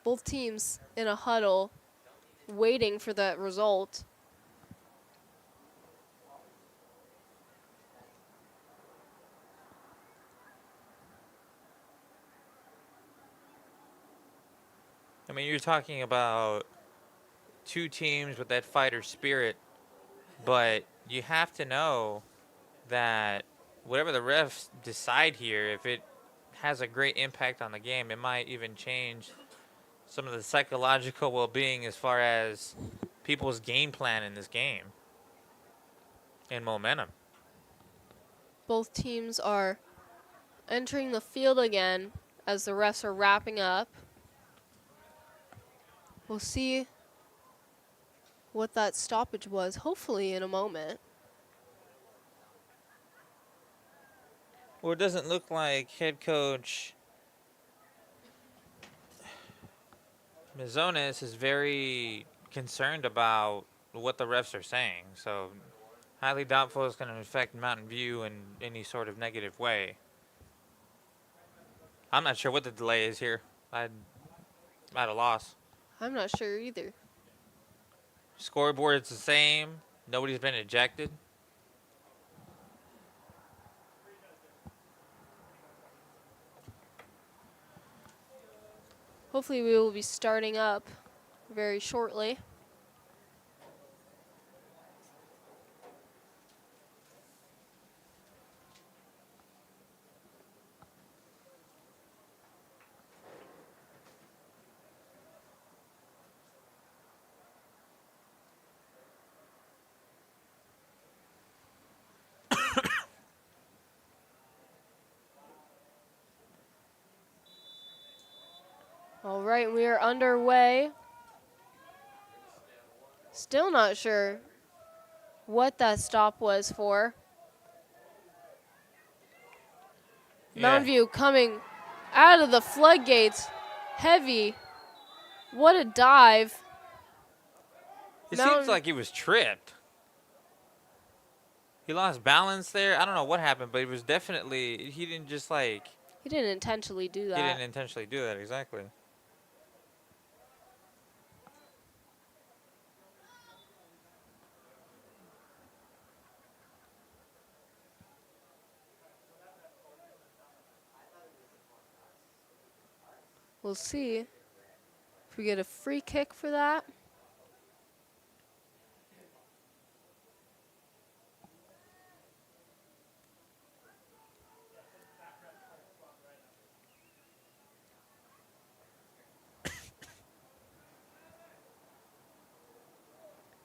Speaker 1: Both teams in a huddle, waiting for that result.
Speaker 2: I mean, you're talking about 2 teams with that fighter spirit, but you have to know that whatever the refs decide here, if it has a great impact on the game, it might even change some of the psychological well-being as far as people's game plan in this game and momentum.
Speaker 1: Both teams are entering the field again as the refs are wrapping up. We'll see what that stoppage was, hopefully in a moment.
Speaker 2: Well, it doesn't look like head coach Mizonis is very concerned about what the refs are saying. So highly doubtful it's going to affect Mountain View in any sort of negative way. I'm not sure what the delay is here. I'm at a loss.
Speaker 1: I'm not sure either.
Speaker 2: Scoreboard is the same. Nobody's been ejected.
Speaker 1: Hopefully we will be starting up very shortly. All right, we are underway. Still not sure what that stop was for. Mountain View coming out of the floodgates, heavy. What a dive.
Speaker 2: It seems like he was tripped. He lost balance there. I don't know what happened, but it was definitely, he didn't just like.
Speaker 1: He didn't intentionally do that.
Speaker 2: He didn't intentionally do that, exactly.
Speaker 1: We'll see if we get a free kick for that.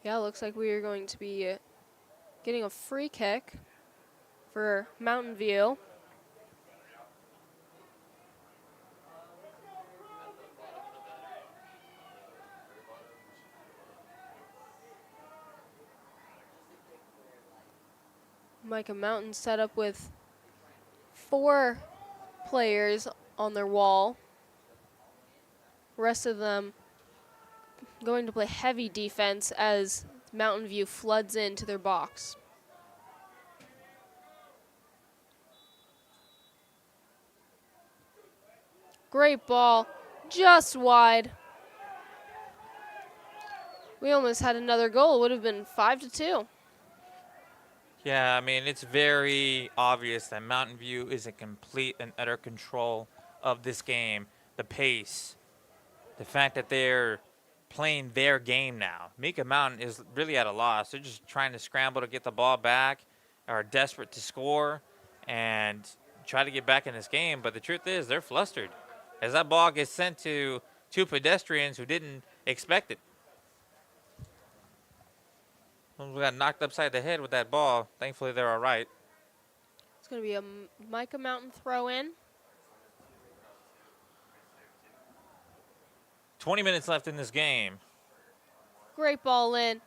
Speaker 1: Yeah, looks like we are going to be getting a free kick for Mountain View. Mica Mountain set up with 4 players on their wall. Rest of them going to play heavy defense as Mountain View floods into their box. Great ball, just wide. We almost had another goal. It would have been 5-2.
Speaker 2: Yeah, I mean, it's very obvious that Mountain View is in complete and utter control of this game. The pace, the fact that they're playing their game now. Mica Mountain is really at a loss. They're just trying to scramble to get the ball back, are desperate to score, and try to get back in this game. But the truth is, they're flustered as that ball gets sent to two pedestrians who didn't expect it. We got knocked upside the head with that ball. Thankfully, they're all right.
Speaker 1: It's going to be a Mica Mountain throw in.
Speaker 2: 20 minutes left in this game.
Speaker 1: Great ball in.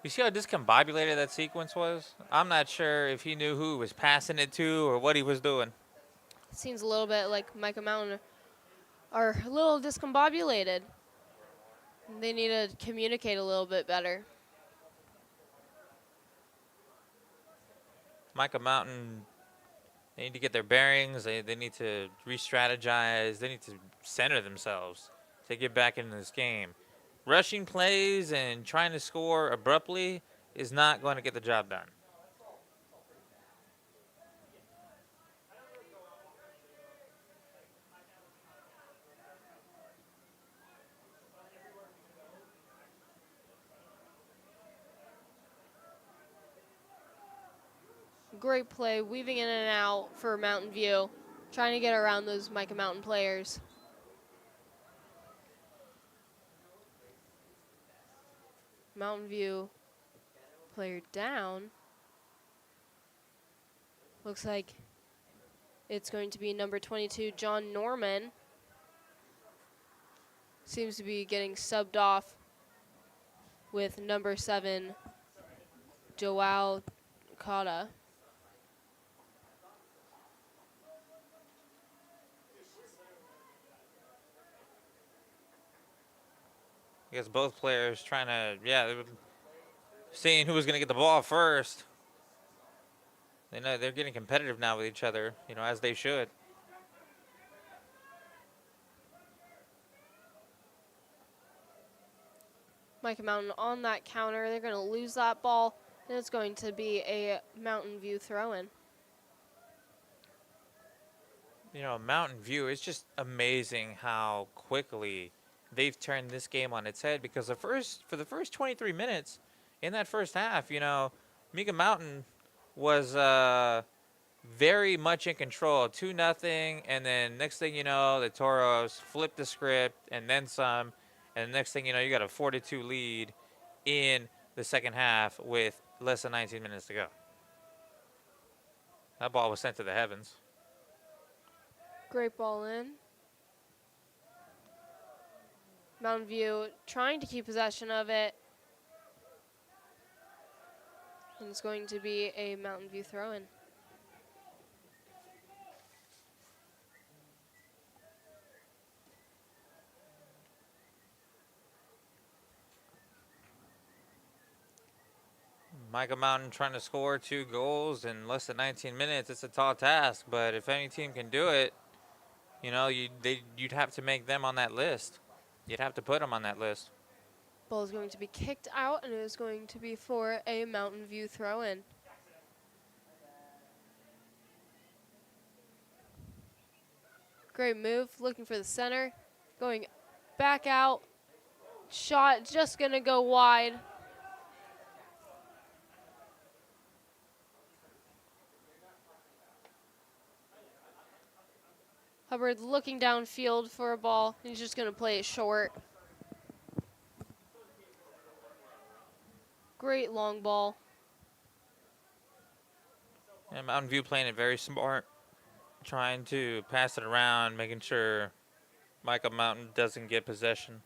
Speaker 2: You see how discombobulated that sequence was? I'm not sure if he knew who he was passing it to or what he was doing.
Speaker 1: Seems a little bit like Mica Mountain are a little discombobulated. They need to communicate a little bit better.
Speaker 2: Mica Mountain, they need to get their bearings. They need to re-strategize. They need to center themselves to get back into this game. Rushing plays and trying to score abruptly is not going to get the job done.
Speaker 1: Great play, weaving in and out for Mountain View, trying to get around those Mica Mountain players. Mountain View player down. Looks like it's going to be number 22, John Norman. Seems to be getting subbed off with number 7, Joao Cotta.
Speaker 2: I guess both players trying to, they were seeing who was going to get the ball first. They know they're getting competitive now with each other, as they should.
Speaker 1: Mica Mountain on that counter. They're going to lose that ball, and it's going to be a Mountain View throw-in.
Speaker 2: Mountain View, it's just amazing how quickly they've turned this game on its head, because for the first 23 minutes in that first half, Mica Mountain was very much in control, 2-0, and then next thing you know, the Toros flipped the script and then some, and the next thing you know, you got a 4-2 lead in the second half with less than 19 minutes to go. That ball was sent to the heavens.
Speaker 1: Great ball in. Mountain View trying to keep possession of it. And it's going to be a Mountain View throw-in.
Speaker 2: Mica Mountain trying to score 2 goals in less than 19 minutes. It's a tall task, but if any team can do it, you'd have to make them on that list. You'd have to put them on that list.
Speaker 1: Ball is going to be kicked out, and it is going to be for a Mountain View throw-in. Great move, looking for the center, going back out. Shot just going to go wide. Hubbard looking downfield for a ball. He's just going to play it short. Great long ball.
Speaker 2: And Mountain View playing it very smart, trying to pass it around, making sure Mica Mountain doesn't get possession,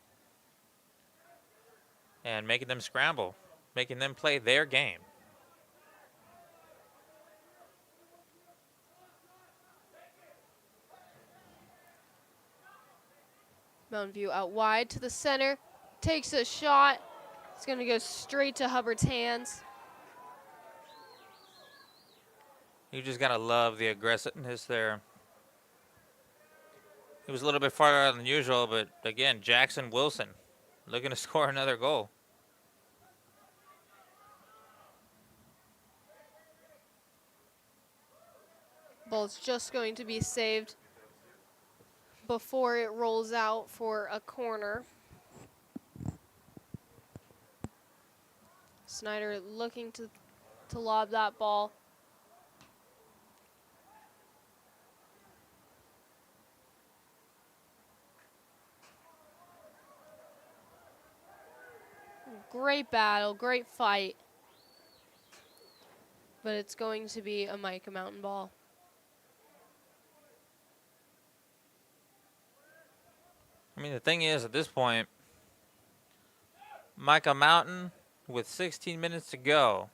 Speaker 2: and making them scramble, making them play their game.
Speaker 1: Mountain View out wide to the center. Takes a shot. It's going to go straight to Hubbard's hands.
Speaker 2: You just got to love the aggressiveness there. He was a little bit farther out than usual, but again, Jackson Wilson looking to score another goal.
Speaker 1: Ball's just going to be saved before it rolls out for a corner. Snyder looking to lob that ball. Great battle, great fight. But it's going to be a Mica Mountain ball.
Speaker 2: I mean, the thing is, at this point, Mica Mountain, with 16 minutes to go,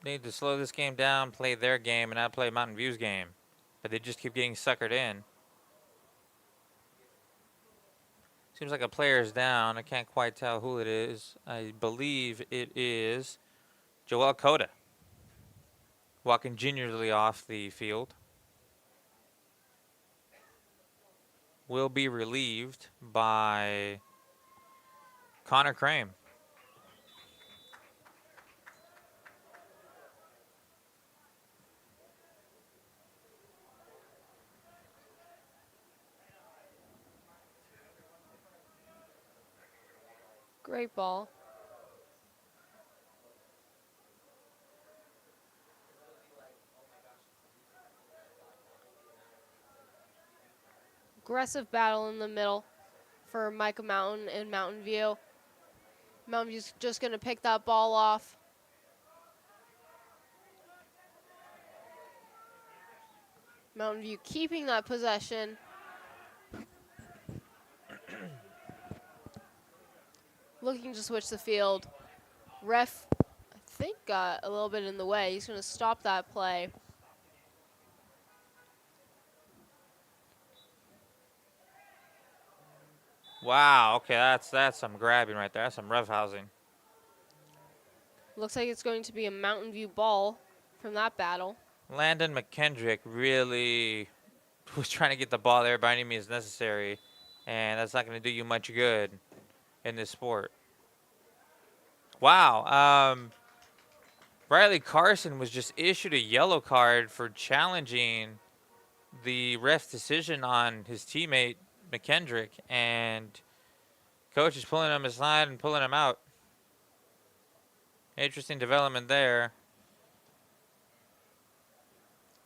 Speaker 2: need to slow this game down, play their game, and not play Mountain View's game. But they just keep getting suckered in. Seems like a player's down. I can't quite tell who it is. I believe it is Joel Cota, walking gingerly off the field. Will be relieved by Connor Crame.
Speaker 1: Great ball. Aggressive battle in the middle for Mica Mountain and Mountain View. Mountain View's just going to pick that ball off. Mountain View keeping that possession. Looking to switch the field. Ref, I think, got a little bit in the way. He's going to stop that play.
Speaker 2: Wow, okay, that's some grabbing right there. That's some roughhousing.
Speaker 1: Looks like it's going to be a Mountain View ball from that battle.
Speaker 2: Landon McKendrick really was trying to get the ball there by any means necessary, and that's not going to do you much good in this sport. Wow. Riley Carson was just issued a yellow card for challenging the ref's decision on his teammate McKendrick, and coach is pulling him aside and pulling him out. Interesting development there.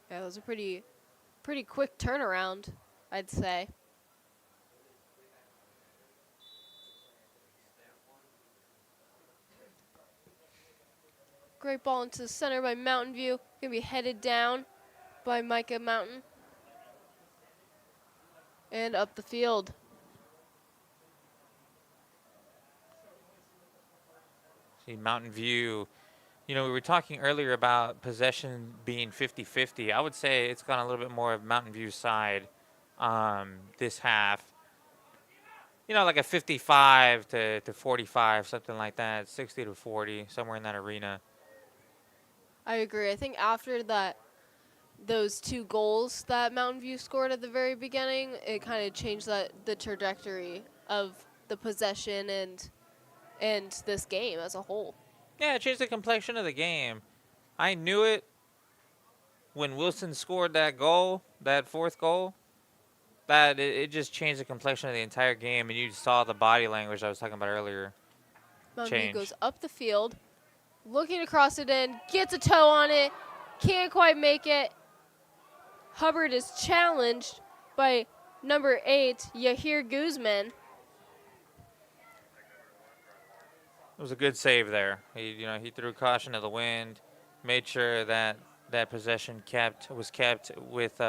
Speaker 1: Yeah, it was a pretty quick turnaround, I'd say. Great ball into the center by Mountain View. Gonna be headed down by Mica Mountain. And up the field.
Speaker 2: See, Mountain View, you know, we were talking earlier about possession being 50-50. I would say it's gone a little bit more of Mountain View's side this half. You know, like a 55 to 45, something like that, 60 to 40, somewhere in that arena.
Speaker 1: I agree. I think after those two goals that Mountain View scored at the very beginning, it kind of changed the trajectory of the possession and this game as a whole.
Speaker 2: Yeah, it changed the complexion of the game. I knew it when Wilson scored that goal, that fourth goal, that it just changed the complexion of the entire game, and you saw the body language I was talking about earlier.
Speaker 1: Mountain View
Speaker 2: Change.
Speaker 1: goes up the field, looking to cross it in, gets a toe on it, can't quite make it. Hubbard is challenged by number 8, Yahir Guzman.
Speaker 2: It was a good save there. He threw caution to the wind, made sure that that possession was kept with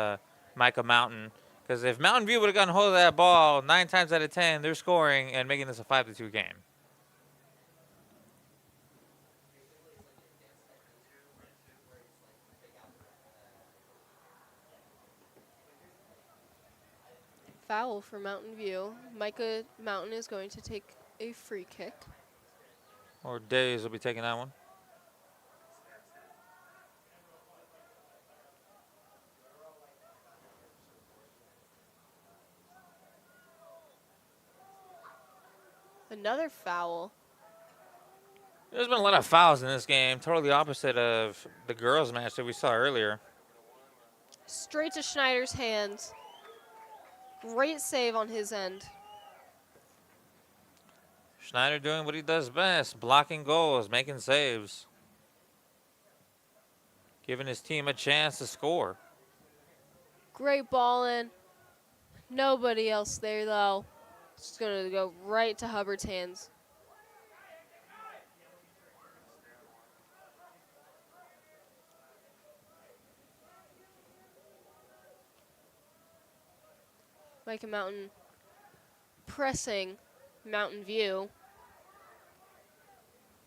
Speaker 2: Mica Mountain. Because if Mountain View would have gotten hold of that ball, 9 times out of 10, they're scoring and making this a 5-2 game.
Speaker 1: Foul for Mountain View. Mica Mountain is going to take a free kick.
Speaker 2: Or Days will be taking that one.
Speaker 1: Another foul.
Speaker 2: There's been a lot of fouls in this game, totally opposite of the girls' match that we saw earlier.
Speaker 1: Straight to Schneider's hands. Great save on his end.
Speaker 2: Schneider doing what he does best, blocking goals, making saves. Giving his team a chance to score.
Speaker 1: Great ball in. Nobody else there, though. It's going to go right to Hubbard's hands. Mica Mountain pressing Mountain View.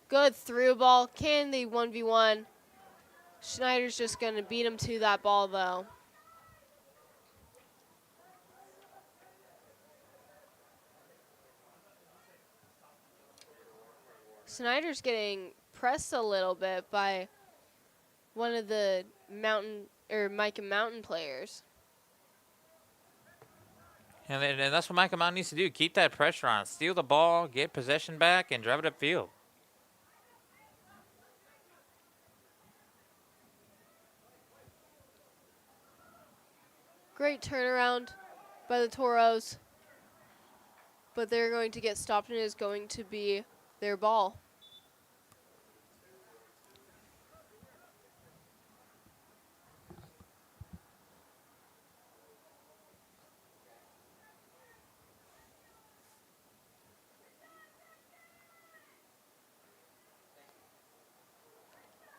Speaker 1: Good through ball. Can they 1v1? Schneider's just going to beat him to that ball, though. Snyder's getting pressed a little bit by one of the Mica Mountain players.
Speaker 2: And that's what Mica Mountain needs to do. Keep that pressure on. Steal the ball, get possession back, and drive it upfield.
Speaker 1: Great turnaround by the Toros. But they're going to get stopped, and it is going to be their ball.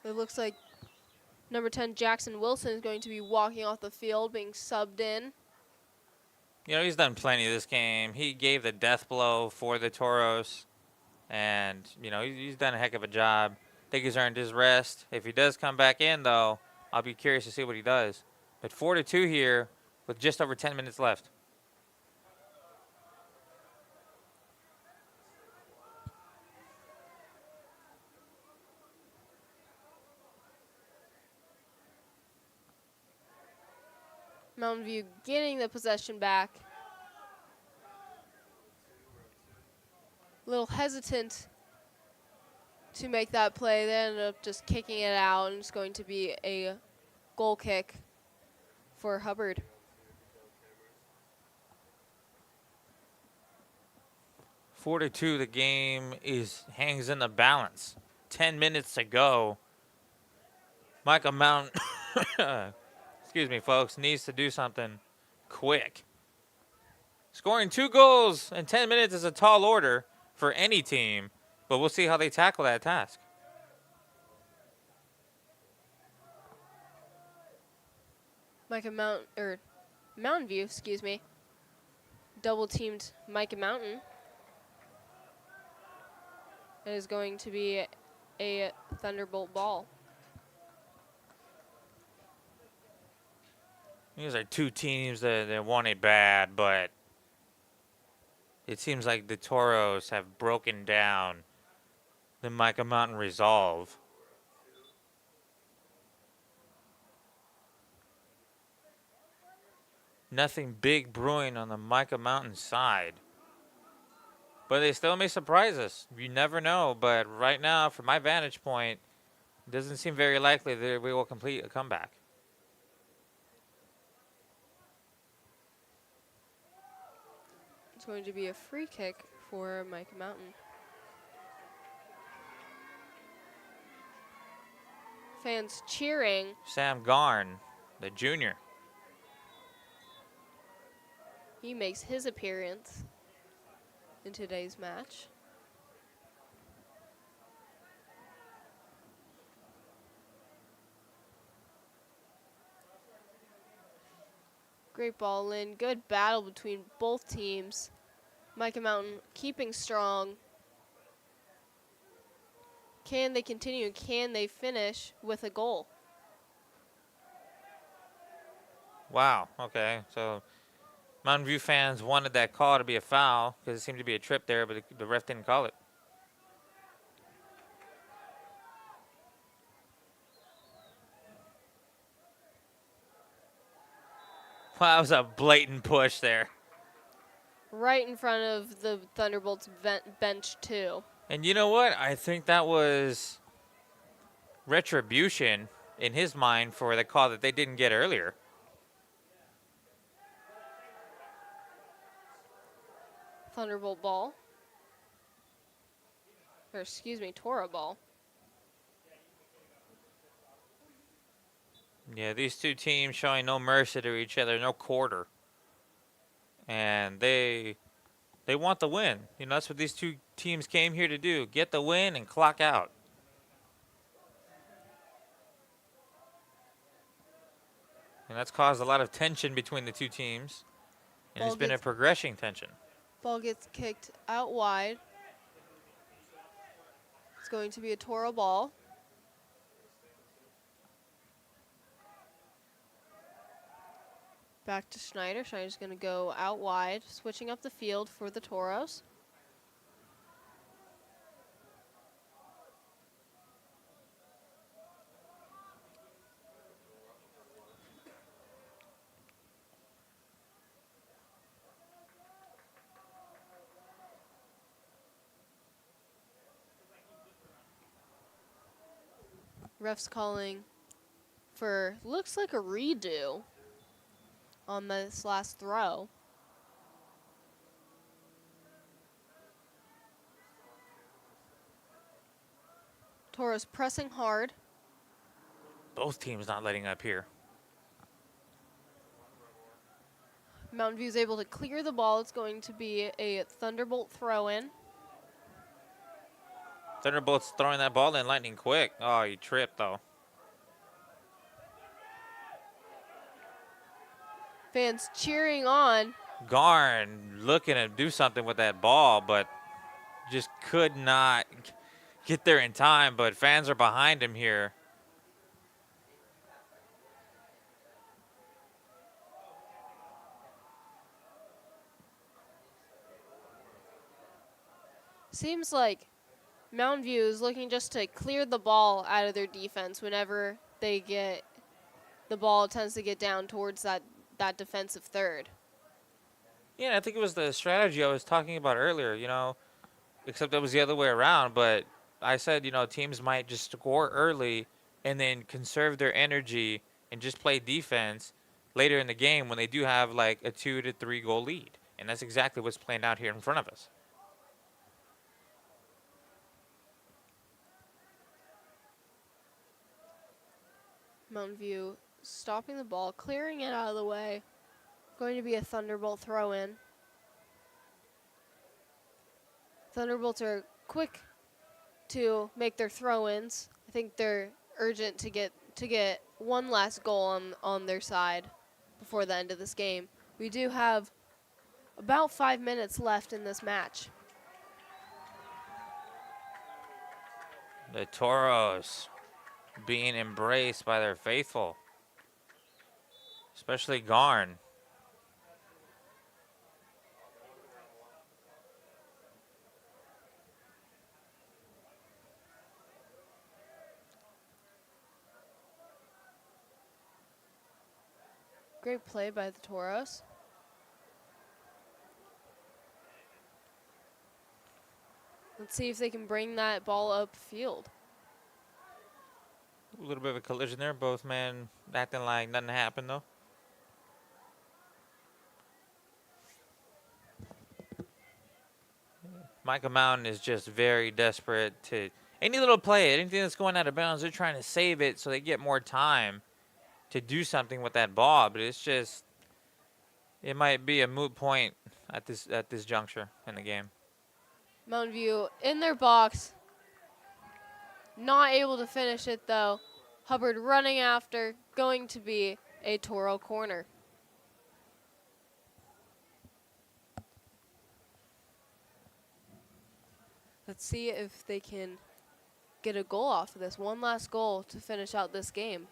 Speaker 1: It looks like number 10, Jackson Wilson, is going to be walking off the field, being subbed in.
Speaker 2: You know, he's done plenty this game. He gave the death blow for the Toros. And, you know, he's done a heck of a job. I think he's earned his rest. If he does come back in, though, I'll be curious to see what he does. But 4-2 here with just over 10 minutes left.
Speaker 1: Mountain View getting the possession back. A little hesitant to make that play. They ended up just kicking it out, and it's going to be a goal kick for Hubbard.
Speaker 2: Four to two, the game hangs in the balance. 10 minutes to go. Mica Mountain, excuse me, folks, needs to do something quick. Scoring 2 goals in 10 minutes is a tall order for any team, but we'll see how they tackle that task.
Speaker 1: Mountain View, excuse me, double teamed Mica Mountain. It is going to be a Thunderbolt ball.
Speaker 2: These are two teams that want it bad, but it seems like the Toros have broken down the Mica Mountain resolve. Nothing big brewing on the Mica Mountain side. But they still may surprise us. You never know. But right now, from my vantage point, it doesn't seem very likely that we will complete a comeback.
Speaker 1: It's going to be a free kick for Mica Mountain. Fans cheering.
Speaker 2: Sam Garn, the junior.
Speaker 1: He makes his appearance in today's match. Great ball in. Good battle between both teams. Mica Mountain keeping strong. Can they continue? Can they finish with a goal?
Speaker 2: Wow, okay. So Mountain View fans wanted that call to be a foul because it seemed to be a trip there, but the ref didn't call it. Wow, that was a blatant push there.
Speaker 1: Right in front of the Thunderbolts bench, too.
Speaker 2: And you know what? I think that was retribution in his mind for the call that they didn't get earlier.
Speaker 1: Thunderbolt ball. Or excuse me, Toro ball.
Speaker 2: Yeah, these two teams showing no mercy to each other, no quarter. And they want the win. You know, that's what these two teams came here to do. Get the win and clock out. And that's caused a lot of tension between the two teams. And it's been a progressing tension.
Speaker 1: Ball gets kicked out wide. It's going to be a Toro ball. Back to Schneider. Schneider's going to go out wide, switching up the field for the Toros. Ref's calling for, looks like a redo on this last throw. Toros pressing hard.
Speaker 2: Both teams not letting up here.
Speaker 1: Mountain View is able to clear the ball. It's going to be a Thunderbolt throw-in.
Speaker 2: Thunderbolts throwing that ball in lightning quick. Oh, he tripped, though.
Speaker 1: Fans cheering on.
Speaker 2: Garn looking to do something with that ball, but just could not get there in time. But fans are behind him here.
Speaker 1: Seems like Mountain View is looking just to clear the ball out of their defense whenever they get the ball tends to get down towards that defensive third.
Speaker 2: Yeah, I think it was the strategy I was talking about earlier, you know, except it was the other way around. But I said, you know, teams might just score early and then conserve their energy and just play defense later in the game when they do have like a 2 to 3 goal lead. And that's exactly what's playing out here in front of us.
Speaker 1: Mountain View stopping the ball, clearing it out of the way. Going to be a Thunderbolt throw-in. Thunderbolts are quick to make their throw-ins. I think they're urgent to get one last goal on their side before the end of this game. We do have about 5 minutes left in this match.
Speaker 2: The Toros being embraced by their faithful, especially Garn.
Speaker 1: Great play by the Toros. Let's see if they can bring that ball upfield.
Speaker 2: A little bit of a collision there. Both men acting like nothing happened, though. Mica Mountain is just very desperate to any little play, anything that's going out of bounds, they're trying to save it so they get more time to do something with that ball. But it's just, it might be a moot point at this juncture in the game.
Speaker 1: Mountain View in their box. Not able to finish it, though. Hubbard running after, going to be a Toro corner. Let's see if they can get a goal off of this. One last goal to finish out this game.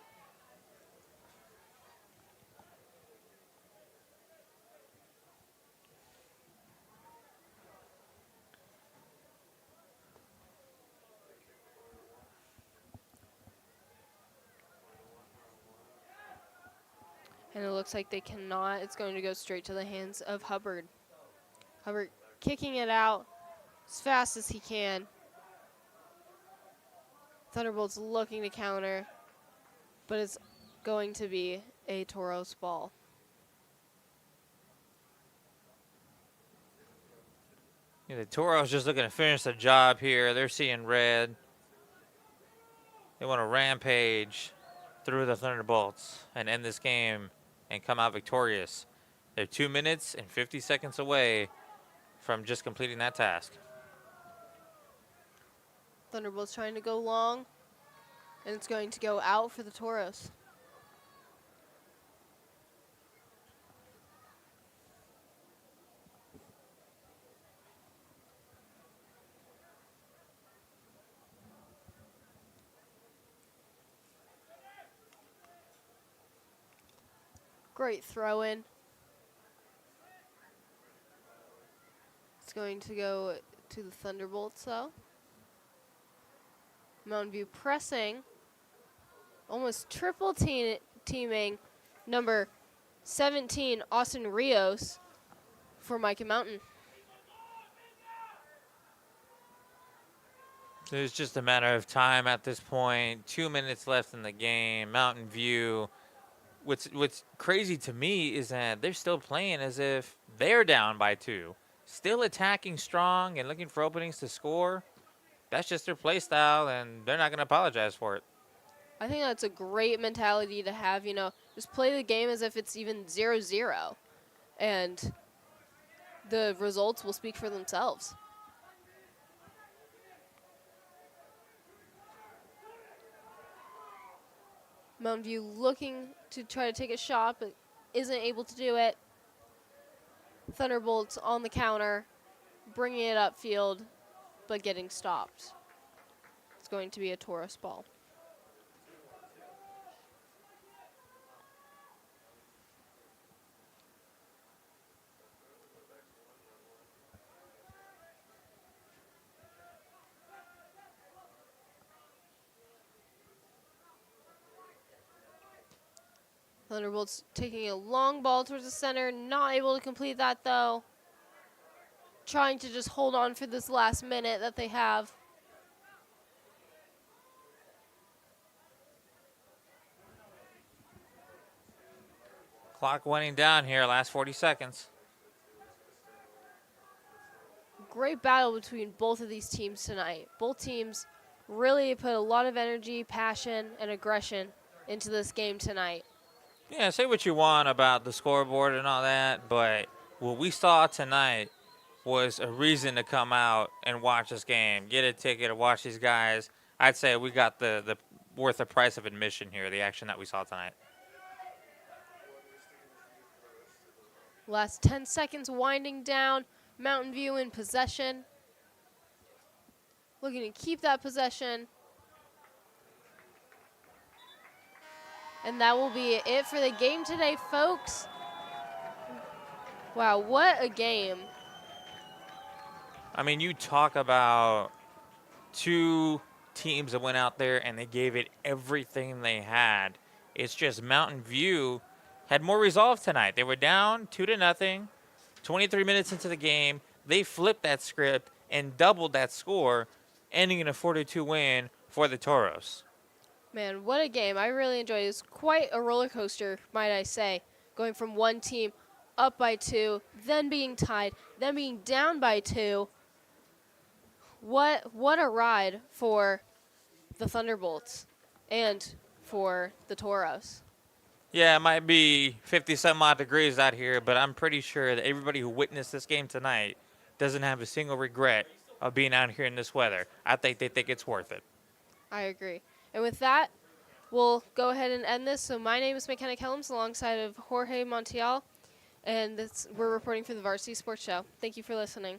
Speaker 1: And it looks like they cannot. It's going to go straight to the hands of Hubbard. Hubbard kicking it out as fast as he can. Thunderbolts looking to counter, but it's going to be a Toros ball.
Speaker 2: Yeah, the Toros just looking to finish the job here. They're seeing red. They want to rampage through the Thunderbolts and end this game and come out victorious. They're 2 minutes and 50 seconds away from just completing that task.
Speaker 1: Thunderbolts trying to go long, and it's going to go out for the Toros. Great throw in. It's going to go to the Thunderbolts though. Mountain View pressing, almost triple teaming number 17, Austin Rios, for Mica Mountain.
Speaker 2: It's just a matter of time at this point. 2 minutes left in the game. Mountain View. What's crazy to me is that they're still playing as if they're down by 2. Still attacking strong and looking for openings to score. That's just their play style, and they're not going to apologize for it.
Speaker 1: I think that's a great mentality to have, you know, just play the game as if it's even 0-0, and the results will speak for themselves. Mountain View looking to try to take a shot, but isn't able to do it. Thunderbolts on the counter, bringing it upfield, but getting stopped. It's going to be a Taurus ball. Thunderbolts taking a long ball towards the center, not able to complete that though. Trying to just hold on for this last minute that they have.
Speaker 2: Clock winding down here, last 40 seconds.
Speaker 1: Great battle between both of these teams tonight. Both teams really put a lot of energy, passion, and aggression into this game tonight.
Speaker 2: Yeah, say what you want about the scoreboard and all that, but what we saw tonight was a reason to come out and watch this game, get a ticket, and watch these guys. I'd say we got the worth the price of admission here, the action that we saw tonight.
Speaker 1: Last 10 seconds winding down. Mountain View in possession. Looking to keep that possession. And that will be it for the game today, folks. Wow, what a game.
Speaker 2: I mean, you talk about two teams that went out there and they gave it everything they had. It's just Mountain View had more resolve tonight. They were down 2-0, 23 minutes into the game. They flipped that script and doubled that score, ending in a 4-2 win for the Toros.
Speaker 1: Man, what a game. I really enjoyed it. It was quite a roller coaster, might I say, going from one team up by 2, then being tied, then being down by 2. What a ride for the Thunderbolts and for the Toros.
Speaker 2: Yeah, it might be 50-some-odd degrees out here, but I'm pretty sure that everybody who witnessed this game tonight doesn't have a single regret of being out here in this weather. I think they think it's worth it.
Speaker 1: I agree. And with that, we'll go ahead and end this. So my name is McKenna Kellums alongside of Jorge Montiel, and we're reporting for the Varsity Sports Show. Thank you for listening.